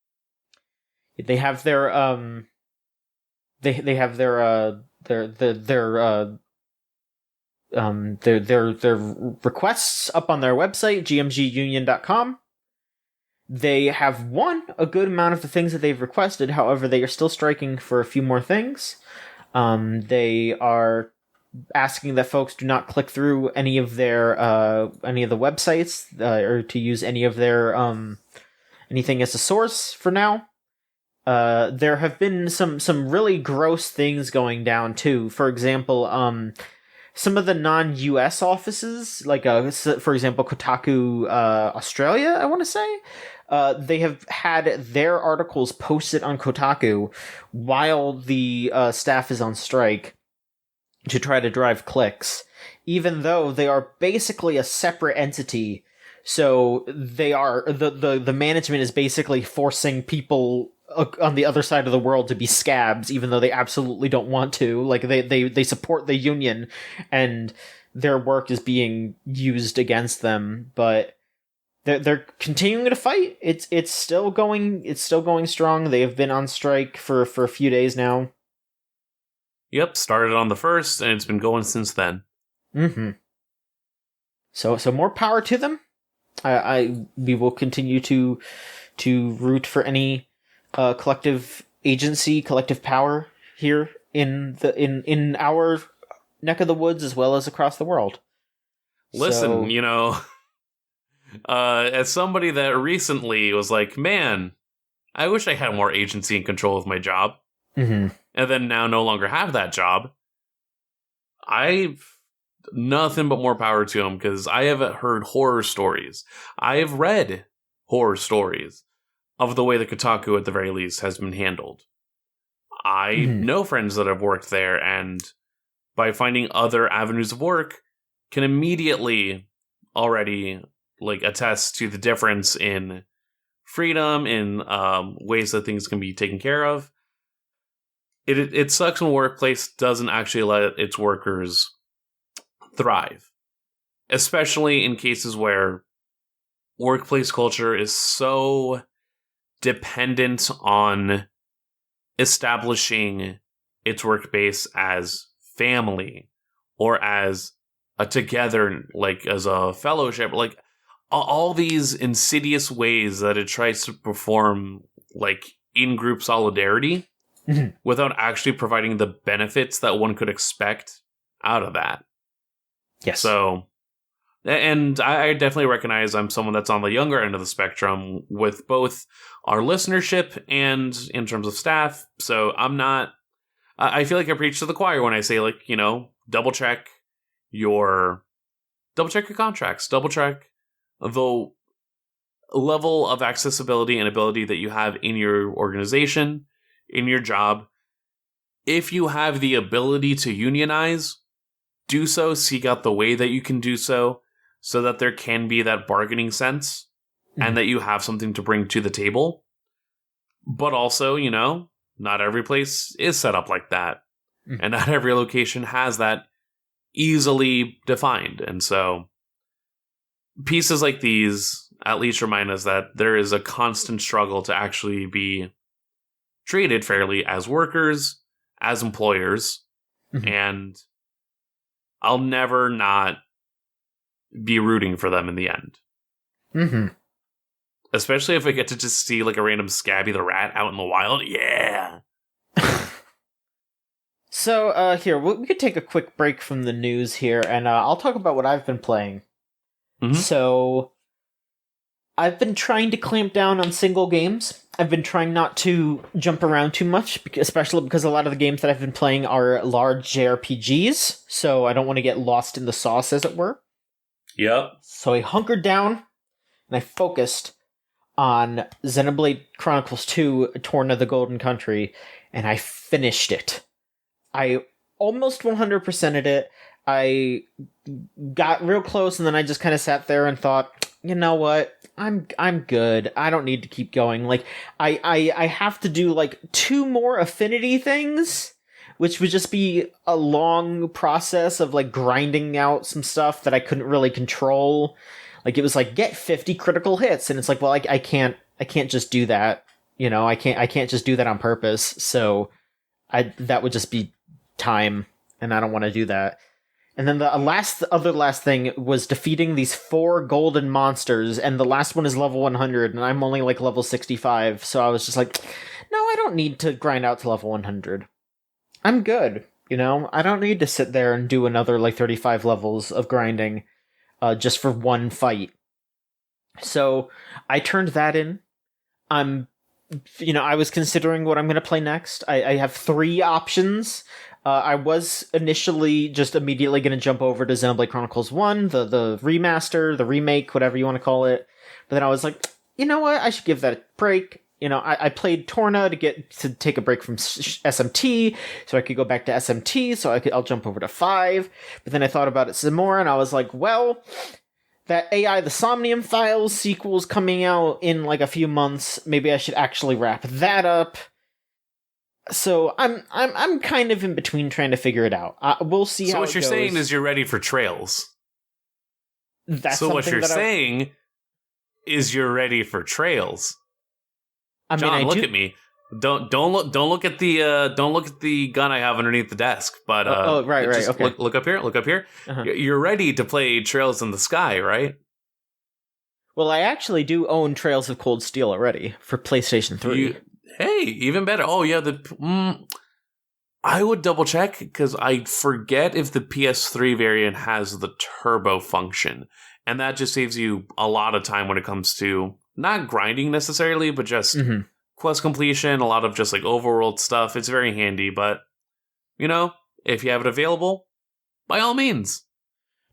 They have their they have their requests up on their website, gmgunion.com. They have won a good amount of the things that they've requested. However, they are still striking for a few more things. They are asking that folks do not click through any of their any of the websites or to use any of their anything as a source for now. There have been some really gross things going down too. For example, some of the non-US offices, like for example Kotaku Australia, I want to say, they have had their articles posted on Kotaku while the staff is on strike to try to drive clicks, even though they are basically a separate entity. So they are the management is basically forcing people on the other side of the world to be scabs, even though they absolutely don't want to. Like they support the union, and their work is being used against them. But they're continuing to fight. It's still going strong. They have been on strike for a few days now. Yep, started on the 1st, and it's been going since then. So more power to them. We will continue to root for any collective agency, collective power here in our neck of the woods as well as across the world. Listen, as somebody that recently was like, man, I wish I had more agency and control of my job, and then now no longer have that job, I've nothing but more power to them, because I have heard horror stories. I have read horror stories of the way the Kotaku, at the very least, has been handled. I know friends that have worked there, and by finding other avenues of work, can immediately already attest to the difference in freedom, in ways that things can be taken care of. It sucks when a workplace doesn't actually let its workers thrive, especially in cases where workplace culture is so dependent on establishing its work base as family or as a together, as a fellowship, all these insidious ways that it tries to perform in-group solidarity without actually providing the benefits that one could expect out of that. Yes. So, and I definitely recognize I'm someone that's on the younger end of the spectrum with both our listenership and in terms of staff. So I feel like I preach to the choir when I say, double check your contracts, double check the level of accessibility and ability that you have in your organization, in your job. If you have the ability to unionize, do so, seek out the way that you can do so that there can be that bargaining sense and that you have something to bring to the table. But also, not every place is set up like that. And not every location has that easily defined. And so pieces like these at least remind us that there is a constant struggle to actually be treated fairly as workers, as employers, and I'll never not be rooting for them in the end. Especially if I get to just see a random Scabby the Rat out in the wild. Yeah! So, here, we could take a quick break from the news here, and I'll talk about what I've been playing. So, I've been trying to clamp down on single games. I've been trying not to jump around too much, especially because a lot of the games that I've been playing are large JRPGs, so I don't want to get lost in the sauce, as it were. Yep. So I hunkered down, and I focused on Xenoblade Chronicles 2 Torn of the Golden Country, and I finished it. I almost 100%ed it. I got real close, and then I just kind of sat there and thought, you know what? I'm good. I don't need to keep going. Like, I have to do, like, 2 more affinity things, which would just be a long process of, like, grinding out some stuff that I couldn't really control. Like, it was like, get 50 critical hits, and it's like, well, I can't just do that. You know, I can't just do that on purpose. So that would just be time, and I don't want to do that. And then the last thing was defeating these 4 golden monsters, and the last one is level 100, and I'm only like level 65, so I was just like, no, I don't need to grind out to level 100. I'm good, you know? I don't need to sit there and do another like 35 levels of grinding just for one fight. So I turned that in. I was considering what I'm going to play next. I have 3 options. I was initially just immediately going to jump over to Xenoblade Chronicles 1, the remaster, the remake, whatever you want to call it. But then I was like, you know what? I should give that a break. You know, I played Torna to take a break from SMT, so I could go back to SMT, so I'll jump over to 5. But then I thought about it some more, and I was like, well, that AI the Somnium Files sequel's coming out in like a few months. Maybe I should actually wrap that up. So I'm kind of in between trying to figure it out. We'll see how it goes. So what you're saying is you're ready for Trails. That's so what you're saying is you're ready for Trails. John, look at me. Don't look at the gun I have underneath the desk. But right. Okay. Look up here. Look up here. Uh-huh. You're ready to play Trails in the Sky, right? Well, I actually do own Trails of Cold Steel already for PlayStation 3. Hey, even better. Oh, yeah, I would double check because I forget if the PS3 variant has the turbo function. And that just saves you a lot of time when it comes to not grinding necessarily, but just quest completion, a lot of just like overworld stuff. It's very handy, but, you know, if you have it available, by all means.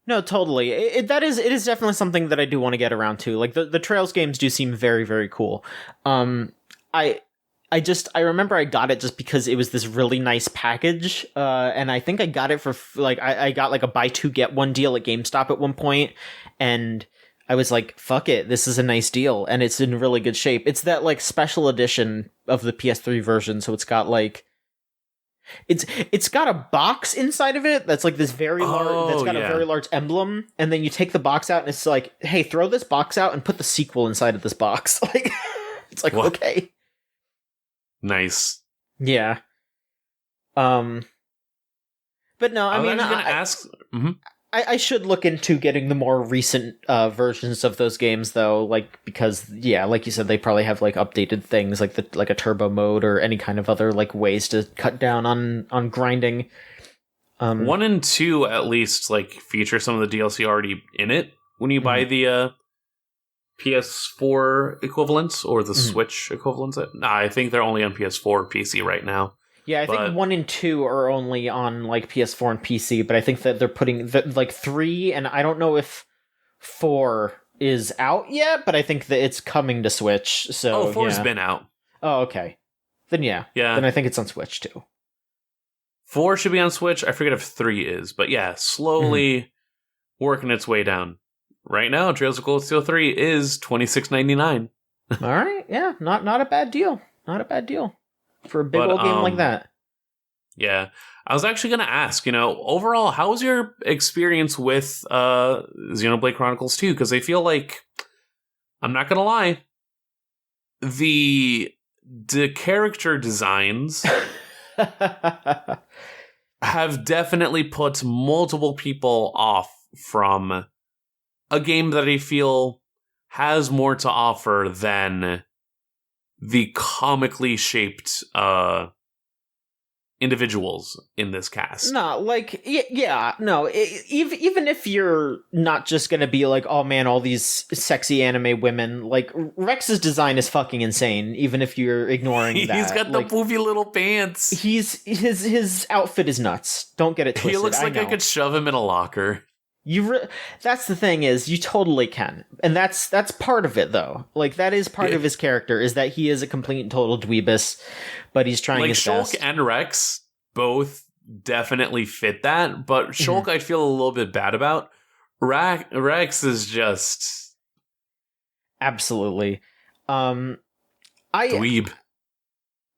No, totally. It is definitely something that I do want to get around to. Like, the Trails games do seem very, very cool. I remember I got it just because it was this really nice package, and I think I got it for, like, I got, like, a buy 2 get 1 deal at GameStop at one point, and I was like, fuck it, this is a nice deal, and it's in really good shape. It's that, like, special edition of the PS3 version, so it's got, like, it's got a box inside of it that's, like, this very large, that's got a very large emblem, and then you take the box out, and it's like, hey, throw this box out and put the sequel inside of this box. Like, it's like, what? Okay. Nice. Yeah. But no, I mean, I should look into getting the more recent versions of those games, though, like, because, yeah, like you said, they probably have, like, updated things, like a turbo mode or any kind of other, like, ways to cut down on grinding. 1 and 2, at least, like, feature some of the DLC already in it when you buy the PS4 equivalents or the Switch equivalents. I think they're only on PS4 or PC right now. Yeah, I think 1 and 2 are only on like PS4 and PC, but I think that they're putting like 3, and I don't know if 4 is out yet, but I think that it's coming to Switch. So 4's been out. Oh, okay. Then yeah. Then I think it's on Switch too. 4 should be on Switch. I forget if 3 is, but yeah, slowly working its way down. Right now, Trails of Cold Steel 3 is $26.99. All right, yeah, not a bad deal. Not a bad deal for a big old game like that. Yeah, I was actually going to ask, overall, how was your experience with Xenoblade Chronicles 2? Because I feel like, I'm not going to lie, the character designs have definitely put multiple people off from a game that I feel has more to offer than the comically shaped individuals in this cast. No, like, no. Even if you're not just gonna be like, oh man, all these sexy anime women, like, Rex's design is fucking insane, even if you're ignoring that. He's got the poofy little pants. His outfit is nuts. Don't get it twisted. He looks like I could shove him in a locker. That's the thing, is you totally can, and that's part of it though. Like, that is part of his character, is that he is a complete and total dweebus, but he's trying his Shulk best. and Rex both definitely fit that, but Shulk I'd feel a little bit bad about. Rex is just absolutely dweeb.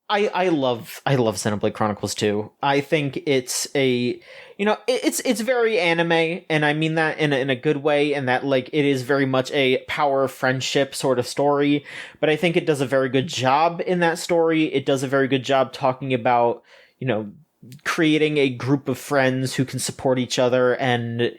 I love Xenoblade Chronicles 2. I think it's it's very anime, and I mean that in a good way, and that, like, it is very much a power friendship sort of story, but I think it does a very good job in that story. It does a very good job talking about, creating a group of friends who can support each other, and,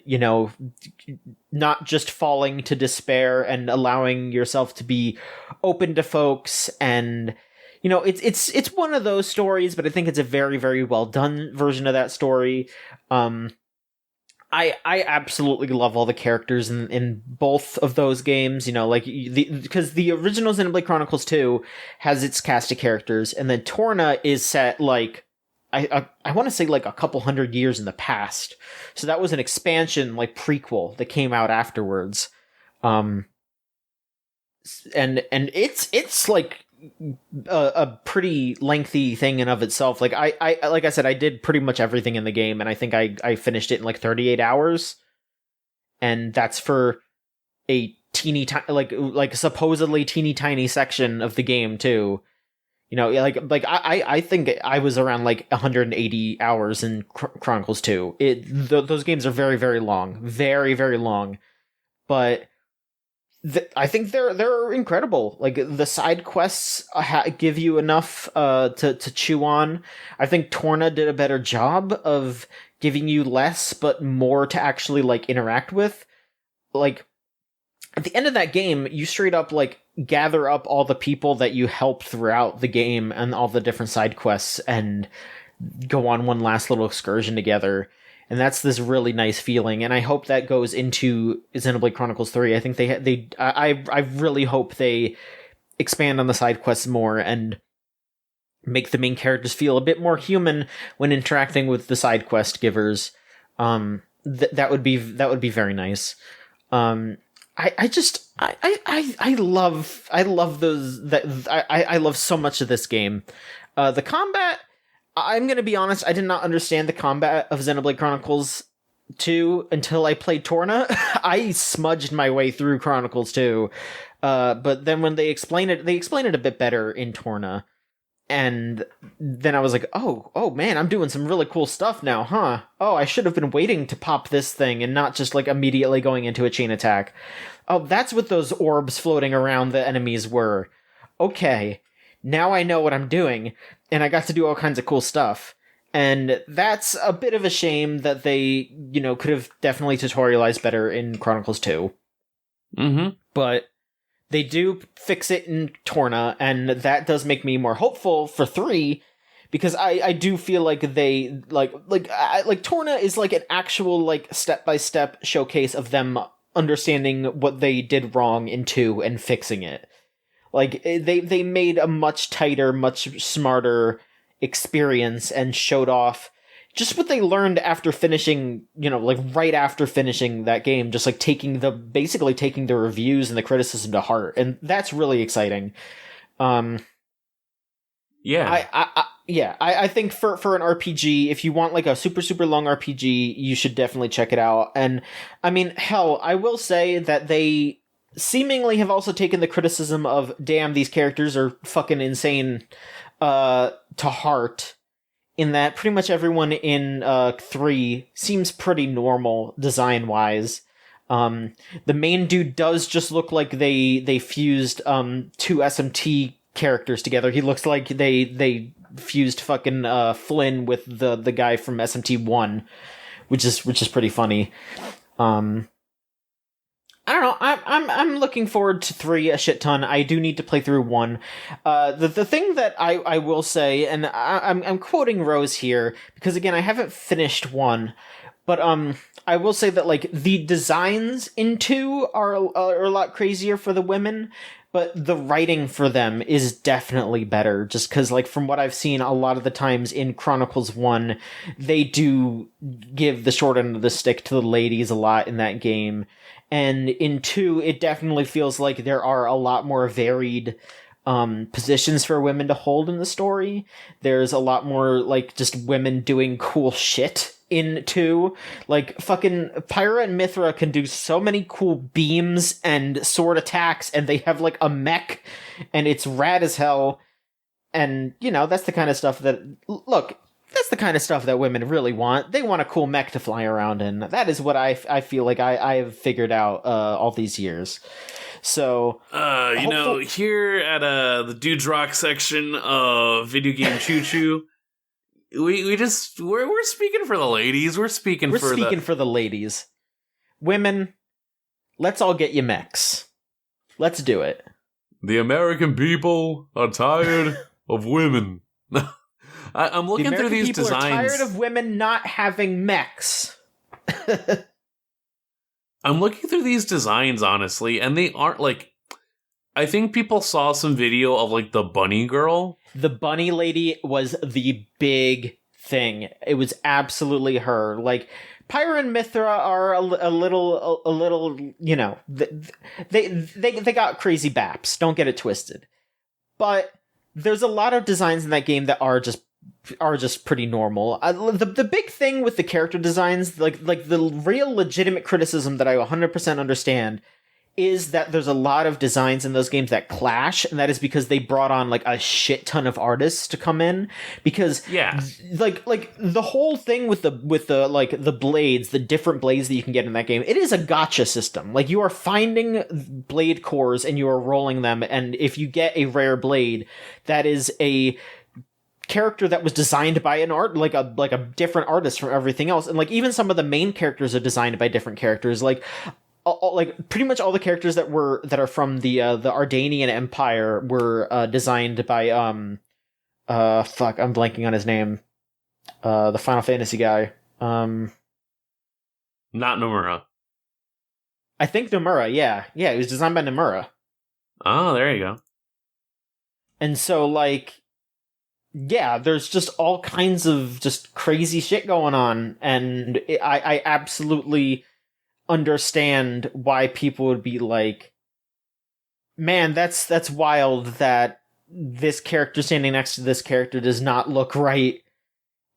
not just falling to despair, and allowing yourself to be open to folks. And it's one of those stories, but I think it's a very, very well done version of that story. I absolutely love all the characters in both of those games. Because the original Xenoblade Chronicles 2 has its cast of characters, and then Torna is set, like, I want to say, like, a couple hundred years in the past. So that was an expansion, like, prequel that came out afterwards. And it's like a pretty lengthy thing in of itself. Like, like I said, I did pretty much everything in the game, and I think I finished it in like 38 hours, and that's for a teeny tiny, like supposedly teeny tiny section of the game too. I think I was around like 180 hours in Chronicles 2. Those games are very, very long, very, very long, but I think they're incredible. Like, the side quests give you enough to chew on. I think Torna did a better job of giving you less but more to actually, like, interact with. Like, at the end of that game, you straight up, like, gather up all the people that you helped throughout the game and all the different side quests, and go on one last little excursion together. And that's this really nice feeling, and I hope that goes into Xenoblade Chronicles 3. I think I really hope they expand on the side quests more and make the main characters feel a bit more human when interacting with the side quest givers. That would be very nice. I love so much of this game. The combat, I'm going to be honest, I did not understand the combat of Xenoblade Chronicles 2 until I played Torna. I smudged my way through Chronicles 2. But then when they explain it a bit better in Torna. And then I was like, oh man, I'm doing some really cool stuff now, huh? Oh, I should have been waiting to pop this thing and not just, like, immediately going into a chain attack. Oh, that's what those orbs floating around the enemies were. Okay, now I know what I'm doing, and I got to do all kinds of cool stuff. And that's a bit of a shame that they, could have definitely tutorialized better in Chronicles 2. Mm-hmm. But they do fix it in Torna, and that does make me more hopeful for 3, because I do feel like they, like Torna is like an actual, like, step-by-step showcase of them understanding what they did wrong in 2 and fixing it. Like, they made a much tighter, much smarter experience and showed off just what they learned after finishing, like, right after finishing that game, just, like, basically taking the reviews and the criticism to heart. And that's really exciting. Yeah. I think for an RPG, if you want, like, a super, super long RPG, you should definitely check it out. And, I mean, hell, I will say that they seemingly have also taken the criticism of, damn, these characters are fucking insane, to heart, in that pretty much everyone in 3 seems pretty normal design-wise. The main dude does just look like they fused 2 SMT characters together. He looks like they fused fucking Flynn with the guy from SMT1, which is pretty funny. I don't know. I'm looking forward to 3 a shit ton. I do need to play through 1. The thing that I will say, and I'm quoting Rose here because, again, I haven't finished 1, but I will say that, like, the designs in 2 are a lot crazier for the women. but the writing for them is definitely better, just because, like, from what I've seen, a lot of the times in Chronicles 1, they do give the short end of the stick to the ladies a lot in that game. And in 2, it definitely feels like there are a lot more varied positions for women to hold in the story. There's a lot more, like, just women doing cool shit in 2. Like, fucking Pyra and Mithra can do so many cool beams and sword attacks, and they have, like, a mech, and it's rad as hell. And, you know, that's the kind of stuff that... Look, that's the kind of stuff that women really want. They want a cool mech to fly around in. That is what I feel like I have figured out all these years. So, you know, here at the Dudes Rock section of Video Game Choo Choo, we're speaking for the ladies. We're speaking for the ladies. Women, let's all get you mechs. Let's do it. The American people are tired of women. I'm looking through these designs. Are tired of women not having mechs. I'm looking through these designs, honestly, and they aren't, like... I think people saw some video of, like, the bunny girl. The bunny lady was the big thing. It was absolutely her. Like, Pyra and Mithra are a little, you know... They got crazy baps. Don't get it twisted. But there's a lot of designs in that game that are just pretty normal. The big thing with the character designs, like the real legitimate criticism that I 100% understand, is that there's a lot of designs in those games that clash, and that is because they brought on, like, a shit ton of artists to come in. Because, like the whole thing with the like the blades, the different blades that you can get in that game, it is a gacha system. Like, you are finding blade cores and you are rolling them, and if you get a rare blade, that is a character that was designed by an art, like a different artist from everything else. And, like, even some of the main characters are designed by different characters. Like pretty much all the characters that are from the Ardanian Empire were designed by fuck, I'm blanking on his name. The Final Fantasy guy. Not Nomura. I think Nomura, yeah. Yeah, it was designed by Nomura. Oh, there you go. And so, like, yeah, there's just all kinds of just crazy shit going on, and I absolutely understand why people would be like, man, that's wild that this character standing next to this character does not look right.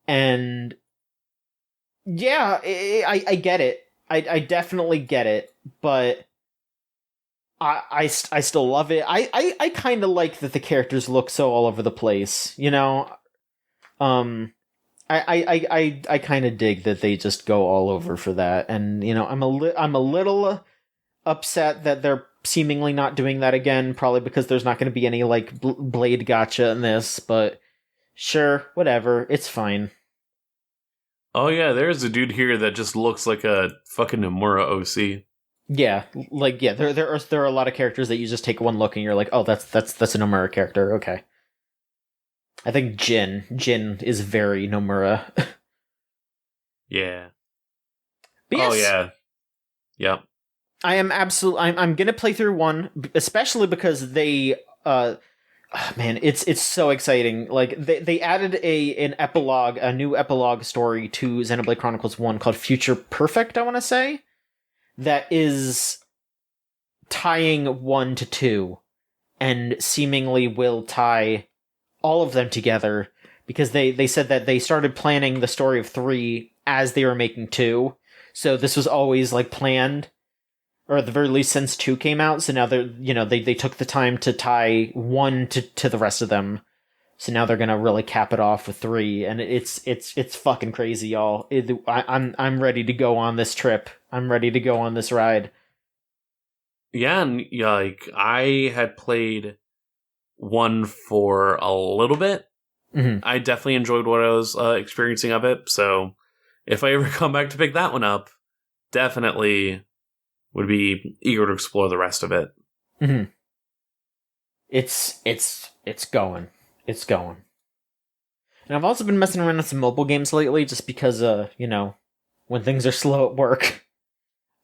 And yeah, I get it. I definitely get it, but I still love it. I kind of like that the characters look so all over the place, you know? I kind of dig that they just go all over for that. And, you know, I'm a little upset that they're seemingly not doing that again, probably because there's not going to be any, like, blade gacha in this, but sure, whatever, it's fine. Oh yeah, there's a dude here that just looks like a fucking Nomura OC. Yeah, like, yeah, there are a lot of characters that you just take one look and you're like, oh, that's a Nomura character, okay. I think Jin is very Nomura. Yeah. But yes, oh yeah. Yep. I am I'm gonna play through 1, especially because they man, it's so exciting. Like, they added an epilogue, a new epilogue story to Xenoblade Chronicles 1 called Future Perfect, I want to say, that is tying 1 to 2 and seemingly will tie all of them together, because they said that they started planning the story of 3 as they were making 2. So this was always, like, planned, or at the very least since 2 came out. So now they took the time to tie 1 to the rest of them. So now they're gonna really cap it off with 3, and it's fucking crazy, y'all. I'm ready to go on this trip. I'm ready to go on this ride. Yeah, and like, I had played 1 for a little bit. Mm-hmm. I definitely enjoyed what I was experiencing of it. So if I ever come back to pick that one up, definitely would be eager to explore the rest of it. Mm-hmm. It's going. It's going. And I've also been messing around with some mobile games lately, just because, when things are slow at work,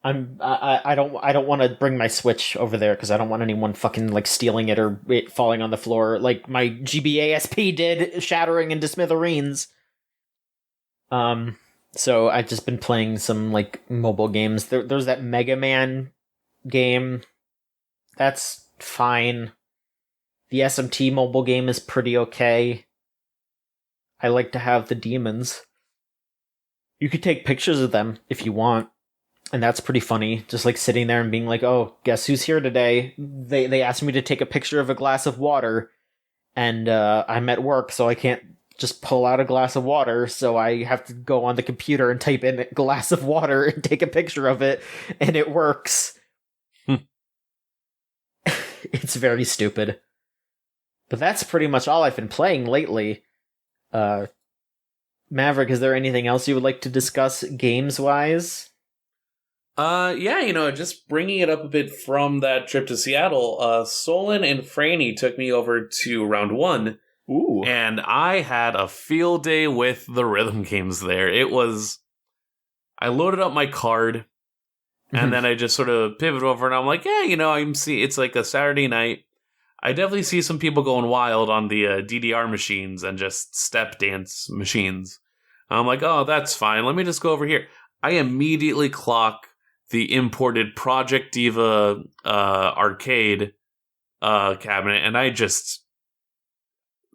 I don't want to bring my Switch over there because I don't want anyone fucking like stealing it or it falling on the floor like my GBASP did, shattering into smithereens. So I've just been playing some like mobile games. There's that Mega Man game. That's fine. The SMT mobile game is pretty okay. I like to have the demons. You could take pictures of them if you want. And that's pretty funny. Just like sitting there and being like, oh, guess who's here today? They asked me to take a picture of a glass of water. And I'm at work, so I can't just pull out a glass of water. So I have to go on the computer and type in a glass of water and take a picture of it. And it works. It's very stupid. But that's pretty much all I've been playing lately. Maverick, is there anything else you would like to discuss games-wise? Yeah, just bringing it up a bit from that trip to Seattle, Solon and Franny took me over to round 1. Ooh. And I had a field day with the rhythm games there. I loaded up my card, and then I just sort of pivoted over, and I'm like, yeah, it's like a Saturday night. I definitely see some people going wild on the DDR machines and just step dance machines. I'm like, oh, that's fine. Let me just go over here. I immediately clock the imported Project Diva arcade cabinet, and I just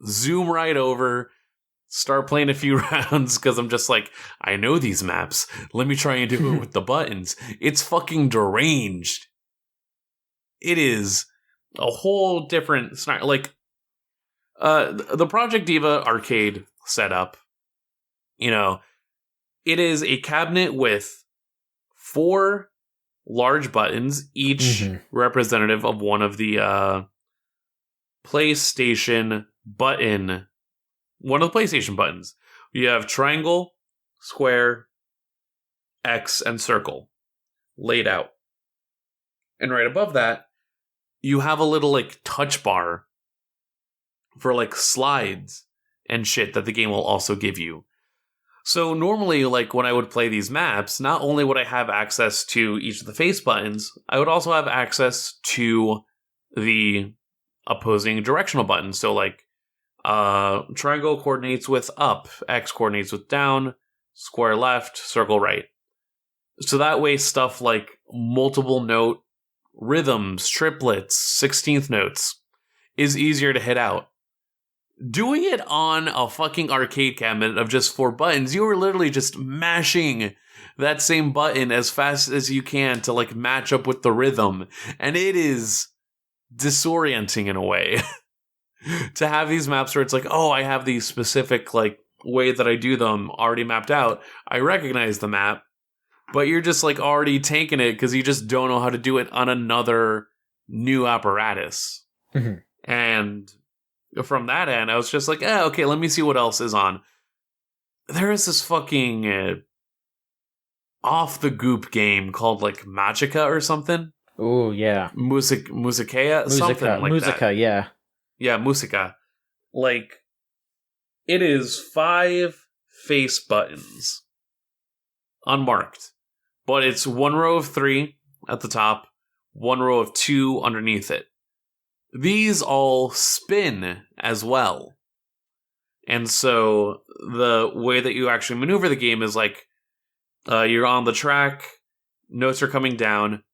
zoom right over, start playing a few rounds, because I'm just like, I know these maps. Let me try and do it with the buttons. It's fucking deranged. It is a whole different style. Like, the Project Diva arcade setup, it is a cabinet with 4 large buttons, each representative of one of the PlayStation buttons. You have triangle, square, X, and circle laid out. And right above that, you have a little like touch bar for like slides and shit that the game will also give you. So normally, like when I would play these maps, not only would I have access to each of the face buttons, I would also have access to the opposing directional buttons. So like triangle coordinates with up, X coordinates with down, square left, circle right. So that way stuff like multiple note rhythms, triplets, 16th notes is easier to hit out. Doing it on a fucking arcade cabinet of just 4 buttons, you were literally just mashing that same button as fast as you can to like match up with the rhythm. And it is disorienting in a way to have these maps where it's like, oh, I have these specific like way that I do them already mapped out. I recognize the map, but you're just like already tanking it because you just don't know how to do it on another new apparatus. And from that end, I was just like, okay, let me see what else is on. There is this fucking off the goop game called like Magica or something. Oh yeah, Musica, something like Musica, that. Yeah, yeah, Musica. Like, it is 5 face buttons, unmarked, but it's 1 row of 3 at the top, 1 row of 2 underneath it. These all spin as well. And so the way that you actually maneuver the game is like, you're on the track, notes are coming down,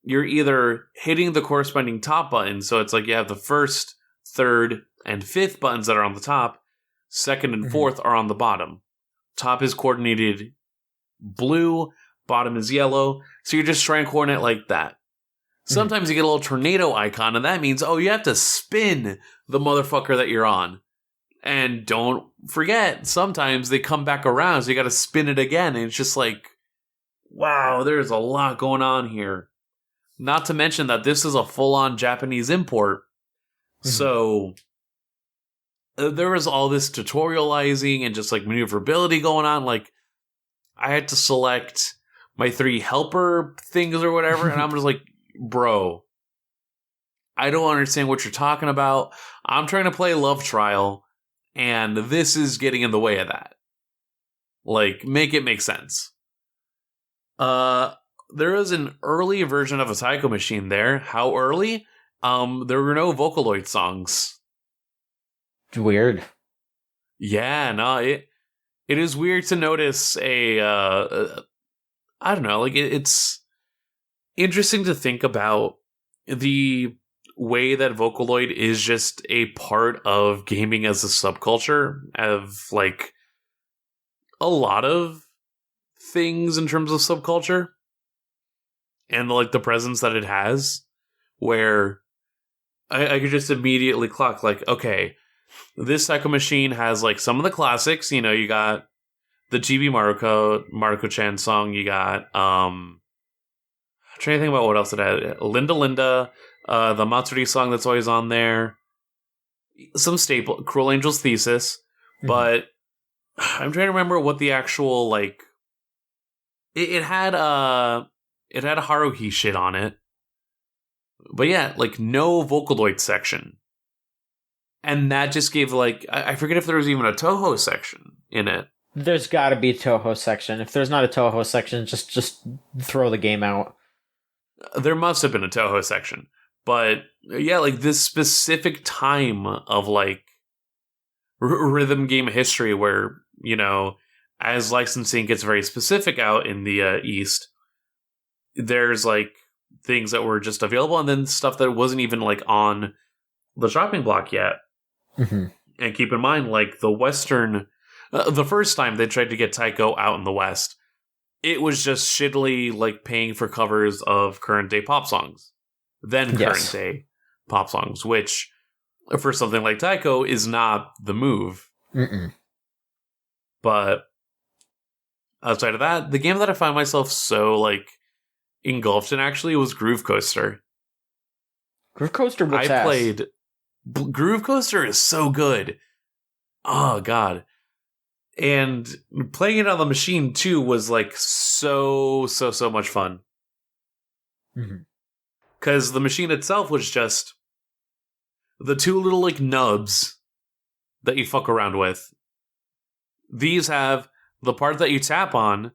you're either hitting the corresponding top button, so it's like you have the first, third, and fifth buttons that are on the top, second and fourth are on the bottom. Top is coordinated blue, bottom is yellow, so you're just trying to coordinate like that. Sometimes you get a little tornado icon, and that means, you have to spin the motherfucker that you're on. And don't forget, sometimes they come back around, so you gotta spin it again, and it's just like, wow, there's a lot going on here. Not to mention that this is a full-on Japanese import, so there was all this tutorializing and just, like, maneuverability going on. Like, I had to select my 3 helper things or whatever, and I'm just like, bro, I don't understand what you're talking about. I'm trying to play Love Trial, and this is getting in the way of that. Like, make it make sense. there is an early version of a Taiko machine there. How early? There were no Vocaloid songs. Weird. Yeah, no, it is weird to notice I don't know, like it's interesting to think about the way that Vocaloid is just a part of gaming as a subculture of like a lot of things in terms of subculture and like the presence that it has, where I could just immediately clock like, okay, this Taiko machine has like some of the classics. You know, you got the Chibi Maruko-chan song. You got I'm trying to think about what else it had. Linda Linda, the Matsuri song that's always on there. Some staple, Cruel Angel's Thesis, but I'm trying to remember what the actual like. It had a Haruhi shit on it, but yeah, like no Vocaloid section. And that just gave, like, I forget if there was even a Toho section in it. There's got to be a Toho section. If there's not a Toho section, just throw the game out. There must have been a Toho section. But, yeah, like, this specific time of, like, rhythm game history where, you know, as licensing gets very specific out in the East, there's, like, things that were just available, and then stuff that wasn't even, like, on the shopping block yet. And keep in mind, like, the Western, the first time they tried to get Taiko out in the West, it was just shittily, like, paying for covers of current day pop songs. Then current day pop songs, which, for something like Taiko, is not the move. But outside of that, the game that I find myself so, like, engulfed in, actually, was Groove Coaster. Groove Coaster whips ass. played... Groove Coaster is so good. Oh, God. And playing it on the machine, too, was, like, so much fun. Because the machine itself was just the two little, like, nubs that you fuck around with. These have the part that you tap on,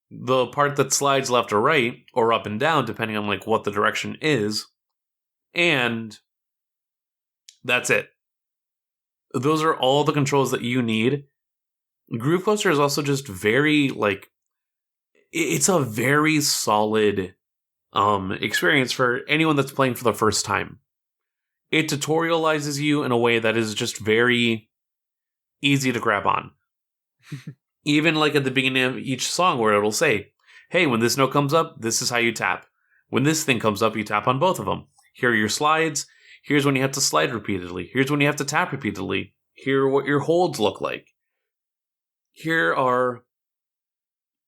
the part that slides left or right, or up and down, depending on, like, what the direction is, and that's it. Those are all the controls that you need. Groove Coaster is also just very, like, it's a very solid experience for anyone that's playing for the first time. It tutorializes you in a way that is just very easy to grab on. Even, like, at the beginning of each song where it'll say, hey, when this note comes up, this is how you tap. When this thing comes up, you tap on both of them. Here are your slides. Here's when you have to slide repeatedly. Here's when you have to tap repeatedly. Here are what your holds look like. Here are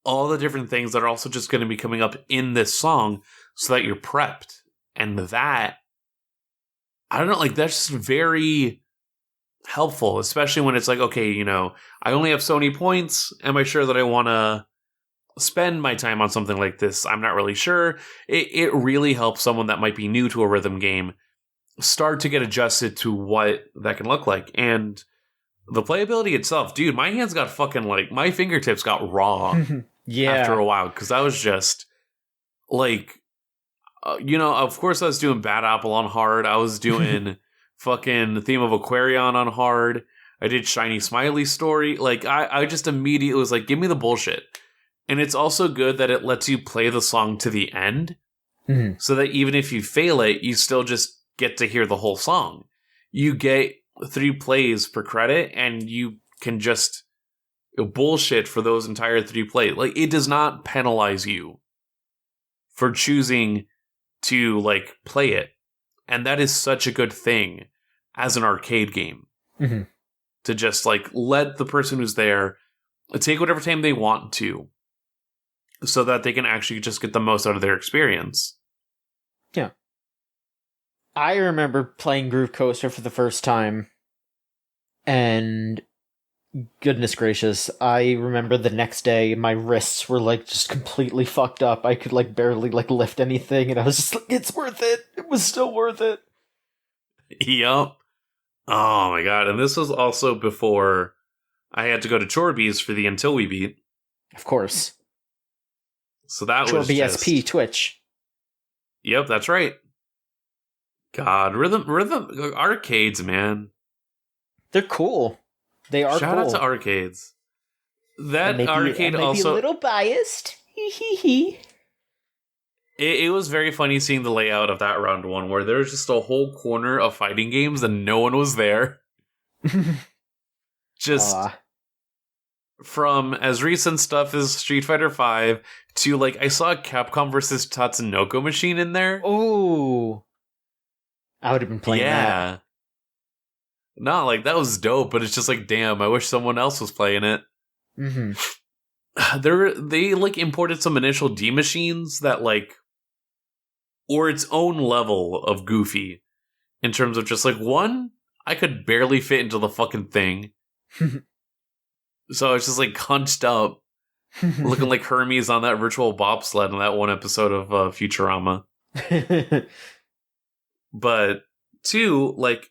all the different things that are also just going to be coming up in this song so that you're prepped. And that, I don't know, like, that's just very helpful, especially when it's like, okay, you know, I only have so many points. Am I sure that I want to spend my time on something like this? I'm not really sure. It really helps someone that might be new to a rhythm game start to get adjusted to what that can look like. And the playability itself, dude, my hands got fucking, like, my fingertips got raw after a while, because I was just like, you know, of course I was doing Bad Apple on hard. I was doing fucking Theme of Aquarion on hard. I did Shiny Smiley Story. Like, I just immediately was like, give me the bullshit. And it's also good that it lets you play the song to the end, so that even if you fail it, you still just get to hear the whole song. You get 3 plays per credit, and you can just bullshit for those entire 3 plays. Like, it does not penalize you for choosing to, like, play it. And that is such a good thing as an arcade game. To just, like, let the person who's there take whatever time they want to, so that they can actually just get the most out of their experience. Yeah. I remember playing Groove Coaster for the first time, and goodness gracious, I remember the next day my wrists were, like, just completely fucked up. I could, like, barely, like, lift anything, and I was just like, it's worth it. It was still worth it. Yup. Oh my god. And this was also before I had to go to Chorby's for the Until We Beat. Of course. So that Sure, was BSP just... Twitch. Yep, that's right. God, rhythm arcades, man. They're cool. They are Shout cool. out to arcades. That arcade I may also... be a little biased. It was very funny seeing the layout of that round one, where there was just a whole corner of fighting games and no one was there. Just from as recent stuff as Street Fighter V to, like, I saw a Capcom versus Tatsunoko machine in there. Oh, I would have been playing that. No, like, that was dope, but it's just like, damn, I wish someone else was playing it. They like imported some initial D machines that, like, were its own level of goofy in terms of just, like, one, I could barely fit into the fucking thing. So it's just, like, hunched up, looking like Hermes on that virtual bobsled in that one episode of Futurama. But two, like,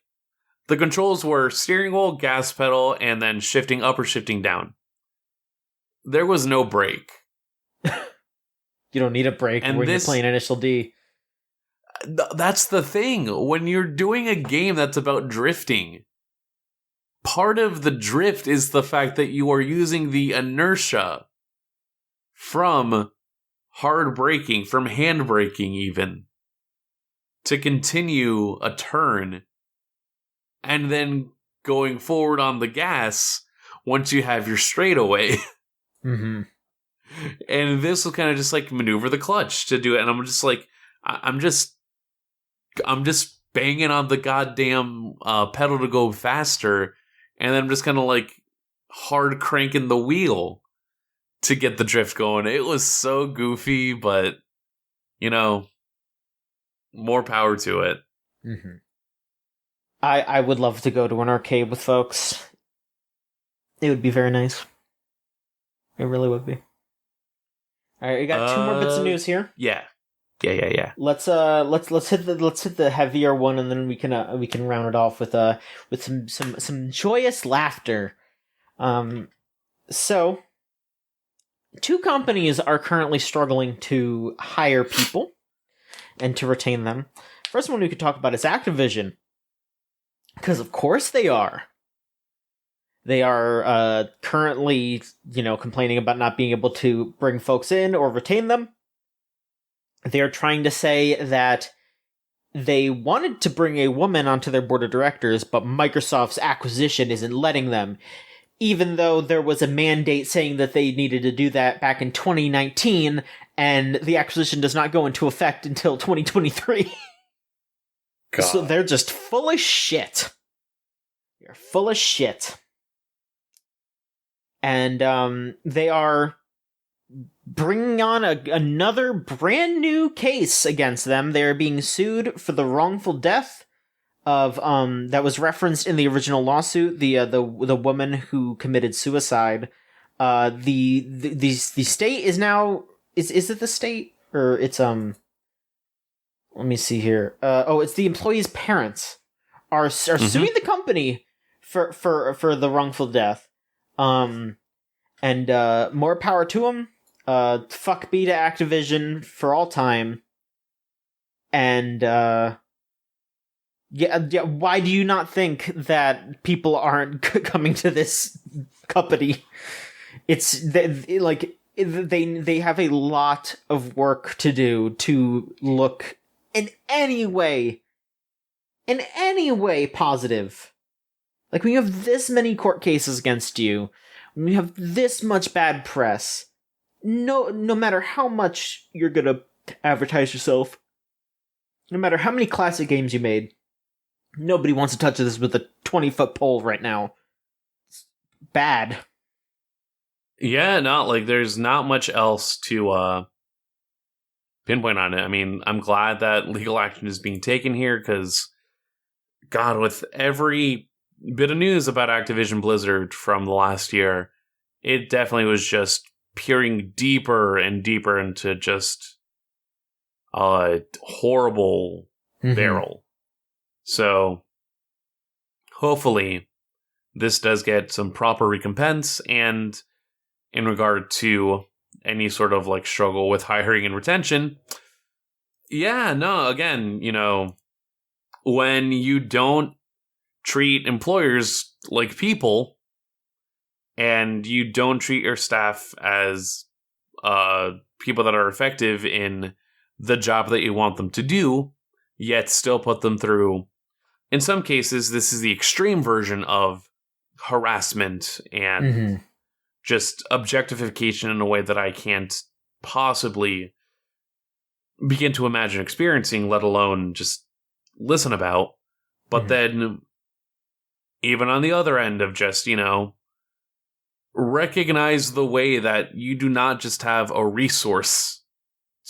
the controls were steering wheel, gas pedal, and then shifting up or shifting down. There was no brake. You don't need a brake when you're playing Initial D. That's the thing. When you're doing a game that's about drifting, part of the drift is the fact that you are using the inertia from hard braking, from hand braking even, to continue a turn, and then going forward on the gas once you have your straightaway. And this will kind of just, like, maneuver the clutch to do it. And I'm just like, I'm just banging on the goddamn pedal to go faster, and then I'm just kind of, like, hard cranking the wheel to get the drift going. It was so goofy, but, you know, more power to it. I would love to go to an arcade with folks. It would be very nice. It really would be. All right, we got two more bits of news here. Yeah. Let's hit the heavier one, and then we can round it off with some joyous laughter. So, two companies are currently struggling to hire people and to retain them. First one we could talk about is Activision, because of course they are. They are currently, complaining about not being able to bring folks in or retain them. They are trying to say that they wanted to bring a woman onto their board of directors, but Microsoft's acquisition isn't letting them, even though there was a mandate saying that they needed to do that back in 2019, and the acquisition does not go into effect until 2023. So they're just full of shit. They're full of shit. And they are bringing on another brand new case against them. They are being sued for the wrongful death of that was referenced in the original lawsuit. The woman who committed suicide. The state is now is it the state or it's Let me see here. It's the employee's parents are suing the company for the wrongful death. And more power to them. Fuck B to Activision for all time. And why do you not think that people aren't coming to this company? It's they have a lot of work to do to look in any way positive. Like, when you have this many court cases against you, when you have this much bad press, no matter how much you're gonna advertise yourself, no matter how many classic games you made, nobody wants to touch this with a 20-foot pole right now. It's bad. Yeah, there's not much else to pinpoint on it. I mean, I'm glad that legal action is being taken here, because, God, with every bit of news about Activision Blizzard from the last year, it definitely was just peering deeper and deeper into just a horrible barrel. So, hopefully, this does get some proper recompense, and in regard to any sort of like struggle with hiring and retention. Yeah, no, again, when you don't treat employers like people and you don't treat your staff as people that are effective in the job that you want them to do, yet still put them through, in some cases, this is the extreme version of harassment and just objectification in a way that I can't possibly begin to imagine experiencing, let alone just listen about. But then, even on the other end of just, recognize the way that you do not just have a resource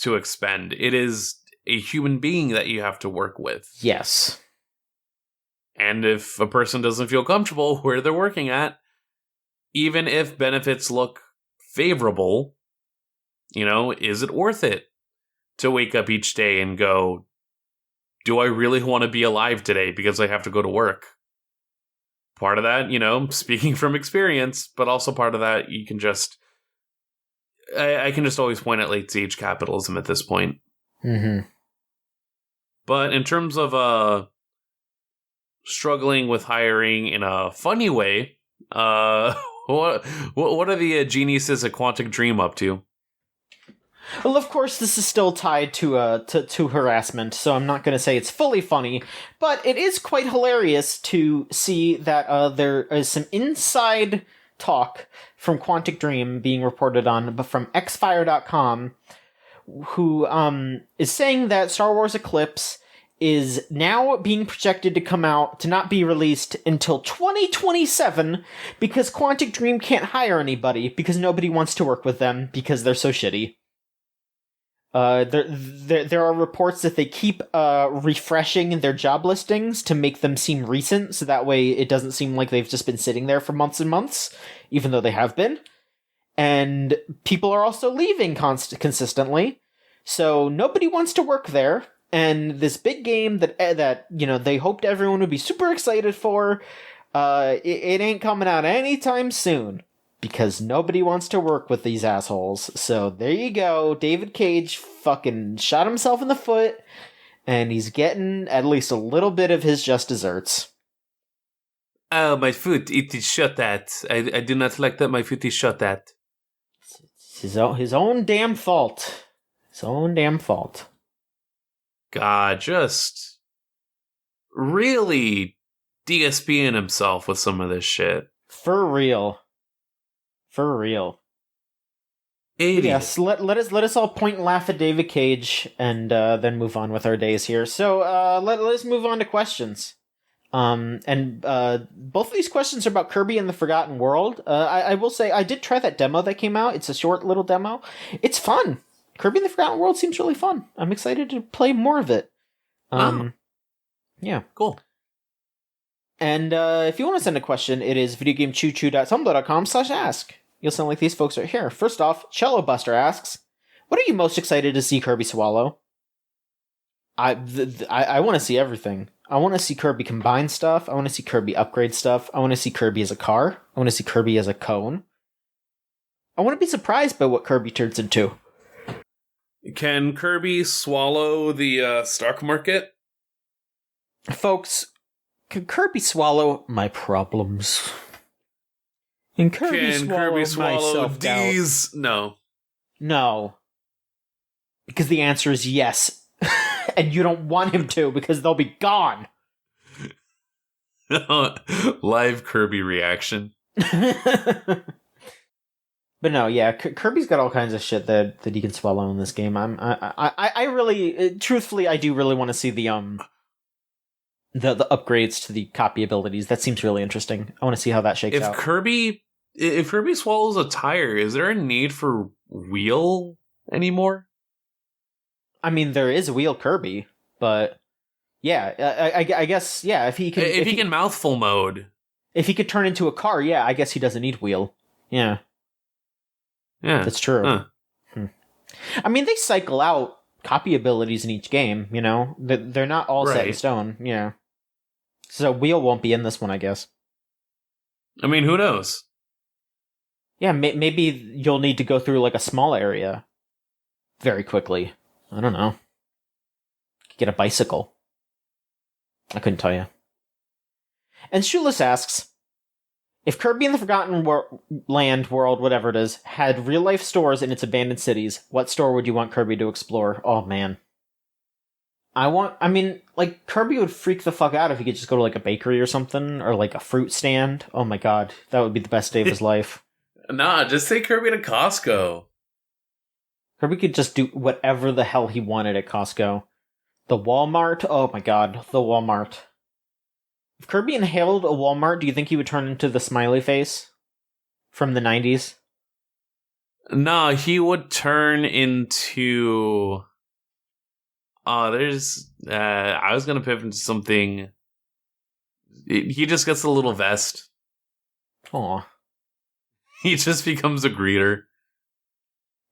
to expend. It is a human being that you have to work with. Yes. And if a person doesn't feel comfortable where they're working at, even if benefits look favorable, is it worth it to wake up each day and go, do I really want to be alive today because I have to go to work? Part of that, speaking from experience, but also part of that, you can just... I can just always point at late-stage capitalism at this point. But in terms of struggling with hiring in a funny way, what are the geniuses at Quantic Dream up to? Well, of course, this is still tied to harassment, so I'm not going to say it's fully funny, but it is quite hilarious to see that there is some inside talk from Quantic Dream being reported on from xfire.com, who is saying that Star Wars Eclipse is now being projected to not be released until 2027 because Quantic Dream can't hire anybody because nobody wants to work with them because they're so shitty. There are reports that they keep refreshing their job listings to make them seem recent, so that way it doesn't seem like they've just been sitting there for months and months, even though they have been. And people are also leaving consistently, so nobody wants to work there. And this big game that they hoped everyone would be super excited for, it ain't coming out anytime soon. Because nobody wants to work with these assholes. So there you go. David Cage fucking shot himself in the foot. And he's getting at least a little bit of his just desserts. Oh, my foot. It is shot at. I do not like that my foot is shot at. It's his own damn fault. His own damn fault. God, just really DSPing himself with some of this shit. For real. For real. Yes, let us all point and laugh at David Cage and then move on with our days here. So let's move on to questions. And both of these questions are about Kirby and the Forgotten World. I will say I did try that demo that came out. It's a short little demo. It's fun. Kirby and the Forgotten World seems really fun. I'm excited to play more of it. Yeah. Cool. And if you want to send a question, it is videogamechoochoo.tumblr.com/ask. You'll sound like these folks right here. First off, Cello Buster asks, what are you most excited to see Kirby swallow? I want to see everything. I want to see Kirby combine stuff. I want to see Kirby upgrade stuff. I want to see Kirby as a car. I want to see Kirby as a cone. I want to be surprised by what Kirby turns into. Can Kirby swallow the stock market? Folks, can Kirby swallow my problems? Can Kirby swallow these? No. No. Because the answer is yes. And you don't want him to, because they'll be gone. Live Kirby reaction. But no, yeah, Kirby's got all kinds of shit that he can swallow in this game. I really, truthfully, I do really want to see the upgrades to the copy abilities. That seems really interesting. I want to see how that shakes out. If Kirby swallows a tire, is there a need for wheel anymore? I mean, there is Wheel Kirby, but yeah, I guess, yeah, if he can mouthful mode. If he could turn into a car, yeah, I guess he doesn't need Wheel. Yeah. Yeah. That's true. Huh. I mean, they cycle out copy abilities in each game, you know? They're not all set in stone, yeah. So Wheel won't be in this one, I guess. I mean, who knows? Yeah, maybe you'll need to go through like a small area very quickly. I don't know. Get a bicycle. I couldn't tell you. And Shoeless asks, if Kirby in the Forgotten Land world, whatever it is, had real-life stores in its abandoned cities, what store would you want Kirby to explore? Oh, man. Kirby would freak the fuck out if he could just go to, like, a bakery or something, or, like, a fruit stand. Oh my god, that would be the best day of his life. Nah, just take Kirby to Costco. Kirby could just do whatever the hell he wanted at Costco. The Walmart? Oh my god, the Walmart. If Kirby inhaled a Walmart, do you think he would turn into the smiley face from the 90s? Nah, he would turn into... I was gonna pivot into something... He just gets a little vest. Aw. He just becomes a greeter.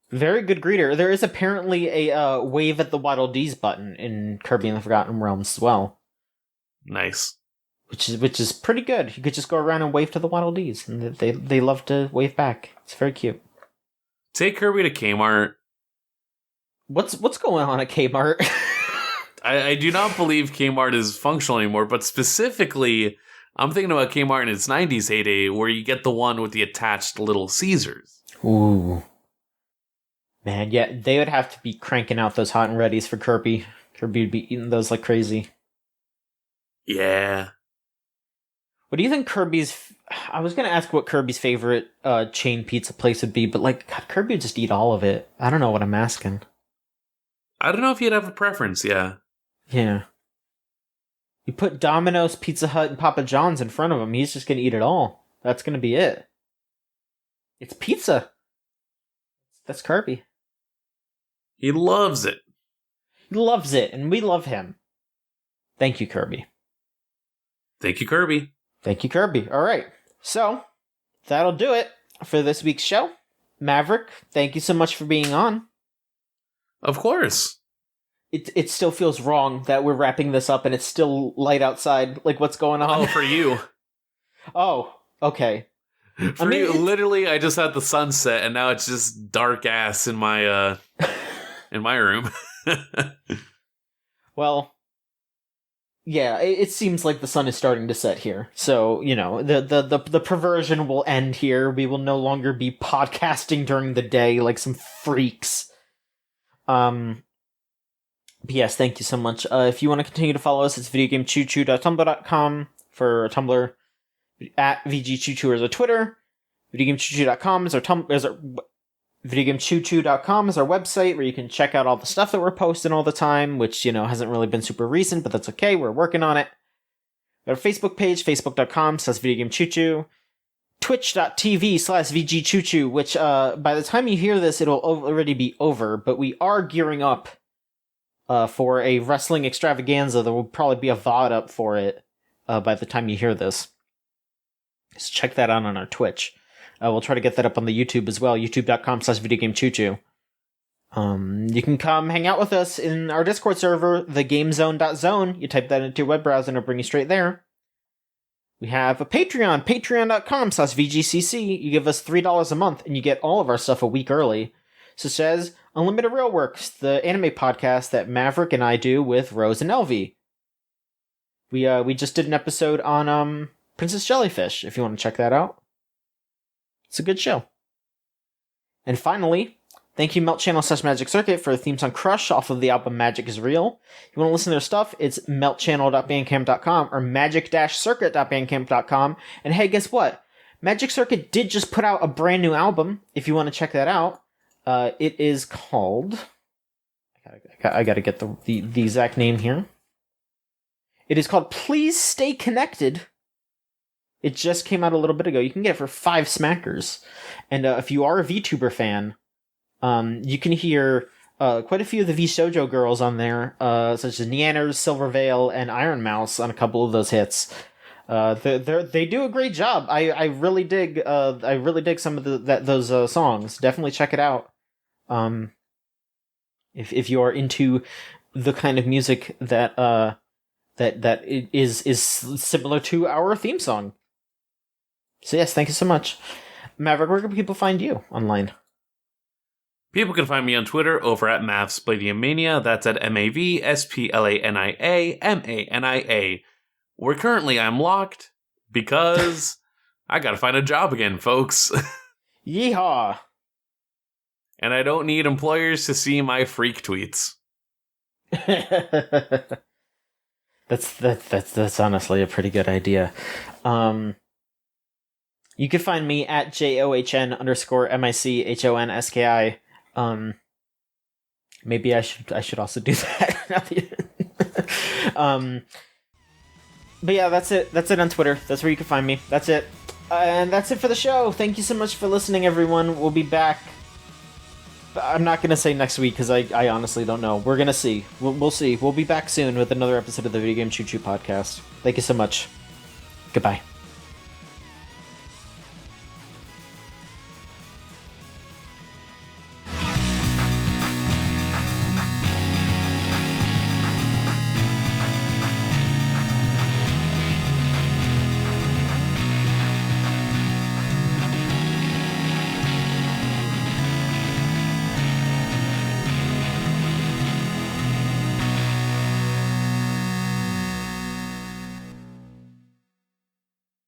Very good greeter. There is apparently a wave at the Waddle Dees button in Kirby and the Forgotten Realms as well. Nice. Which is pretty good. You could just go around and wave to the Waddle Dees, and they love to wave back. It's very cute. Take Kirby to Kmart. What's going on at Kmart? I do not believe Kmart is functional anymore, but specifically, I'm thinking about Kmart in its 90s heyday, where you get the one with the attached Little Caesars. Ooh. Man, yeah, they would have to be cranking out those hot and readies for Kirby. Kirby would be eating those like crazy. Yeah. What do you think Kirby's... I was going to ask what Kirby's favorite chain pizza place would be, but like, God, Kirby would just eat all of it. I don't know what I'm asking. I don't know if he'd have a preference, yeah. Yeah. You put Domino's, Pizza Hut, and Papa John's in front of him, he's just going to eat it all. That's going to be it. It's pizza. That's Kirby. He loves it. He loves it, and we love him. Thank you, Kirby. Thank you, Kirby. Thank you, Kirby. All right. So, that'll do it for this week's show. Maverick, thank you so much for being on. Of course. It still feels wrong that we're wrapping this up and it's still light outside. Like, what's going on? Oh, for you. Oh, okay. For you, literally, I just had the sunset and now it's just dark ass in my room. Well, yeah, it seems like the sun is starting to set here. So, you know, the perversion will end here. We will no longer be podcasting during the day like some freaks. But yes, thank you so much. If you want to continue to follow us, it's videogamechoochoo.tumblr.com for Tumblr, at VGCC is our Twitter, videogamechoochoo.com is our videogamechoochoo.com is our website where you can check out all the stuff that we're posting all the time, which, you know, hasn't really been super recent, but that's okay. We're working on it. We have a Facebook page, facebook.com/videogamechoochoo, twitch.tv/VGChoochoo, which, by the time you hear this, it'll already be over, but we are gearing up for a wrestling extravaganza. There will probably be a VOD up for it by the time you hear this. Just check that out on our Twitch. We'll try to get that up on the YouTube as well, youtube.com/videogamechoochoo. You can come hang out with us in our Discord server, thegamezone.zone. You type that into your web browser and it'll bring you straight there. We have a Patreon, patreon.com/VGCC. You give us $3 a month and you get all of our stuff a week early, such as Unlimited Real Works, the anime podcast that Maverick and I do with Rose and Elvie. We just did an episode on Princess Jellyfish, if you want to check that out. It's a good show. And finally, thank you Melt Channel/Magic Circuit for the theme song Crush off of the album Magic is Real. If you want to listen to their stuff, it's meltchannel.bandcamp.com or magic-circuit.bandcamp.com. And hey, guess what? Magic Circuit did just put out a brand new album, if you want to check that out. It is called... I gotta get the exact name here. It is called Please Stay Connected. It just came out a little bit ago. You can get it for 5 smackers. And if you are a VTuber fan, you can hear quite a few of the VShojo girls on there, such as Neanners, Silverveil, and Iron Mouse on a couple of those hits. They do a great job. I really dig some of those songs. Definitely check it out. If you are into the kind of music that is similar to our theme song. So yes, thank you so much. Maverick, where can people find you online? People can find me on Twitter over at MavSpladiumania. That's at MavSplaniamania. Where currently I'm locked because I gotta find a job again, folks. Yeehaw! And I don't need employers to see my freak tweets. That's honestly a pretty good idea. You can find me at JOHN_MICHONSKI. Maybe I should also do that. But yeah, that's it. That's it on Twitter. That's where you can find me. That's it. And that's it for the show. Thank you so much for listening, everyone. We'll be back. I'm not going to say next week because I honestly don't know. We're going to see. We'll see. We'll be back soon with another episode of the Video Game Choo Choo podcast. Thank you so much. Goodbye.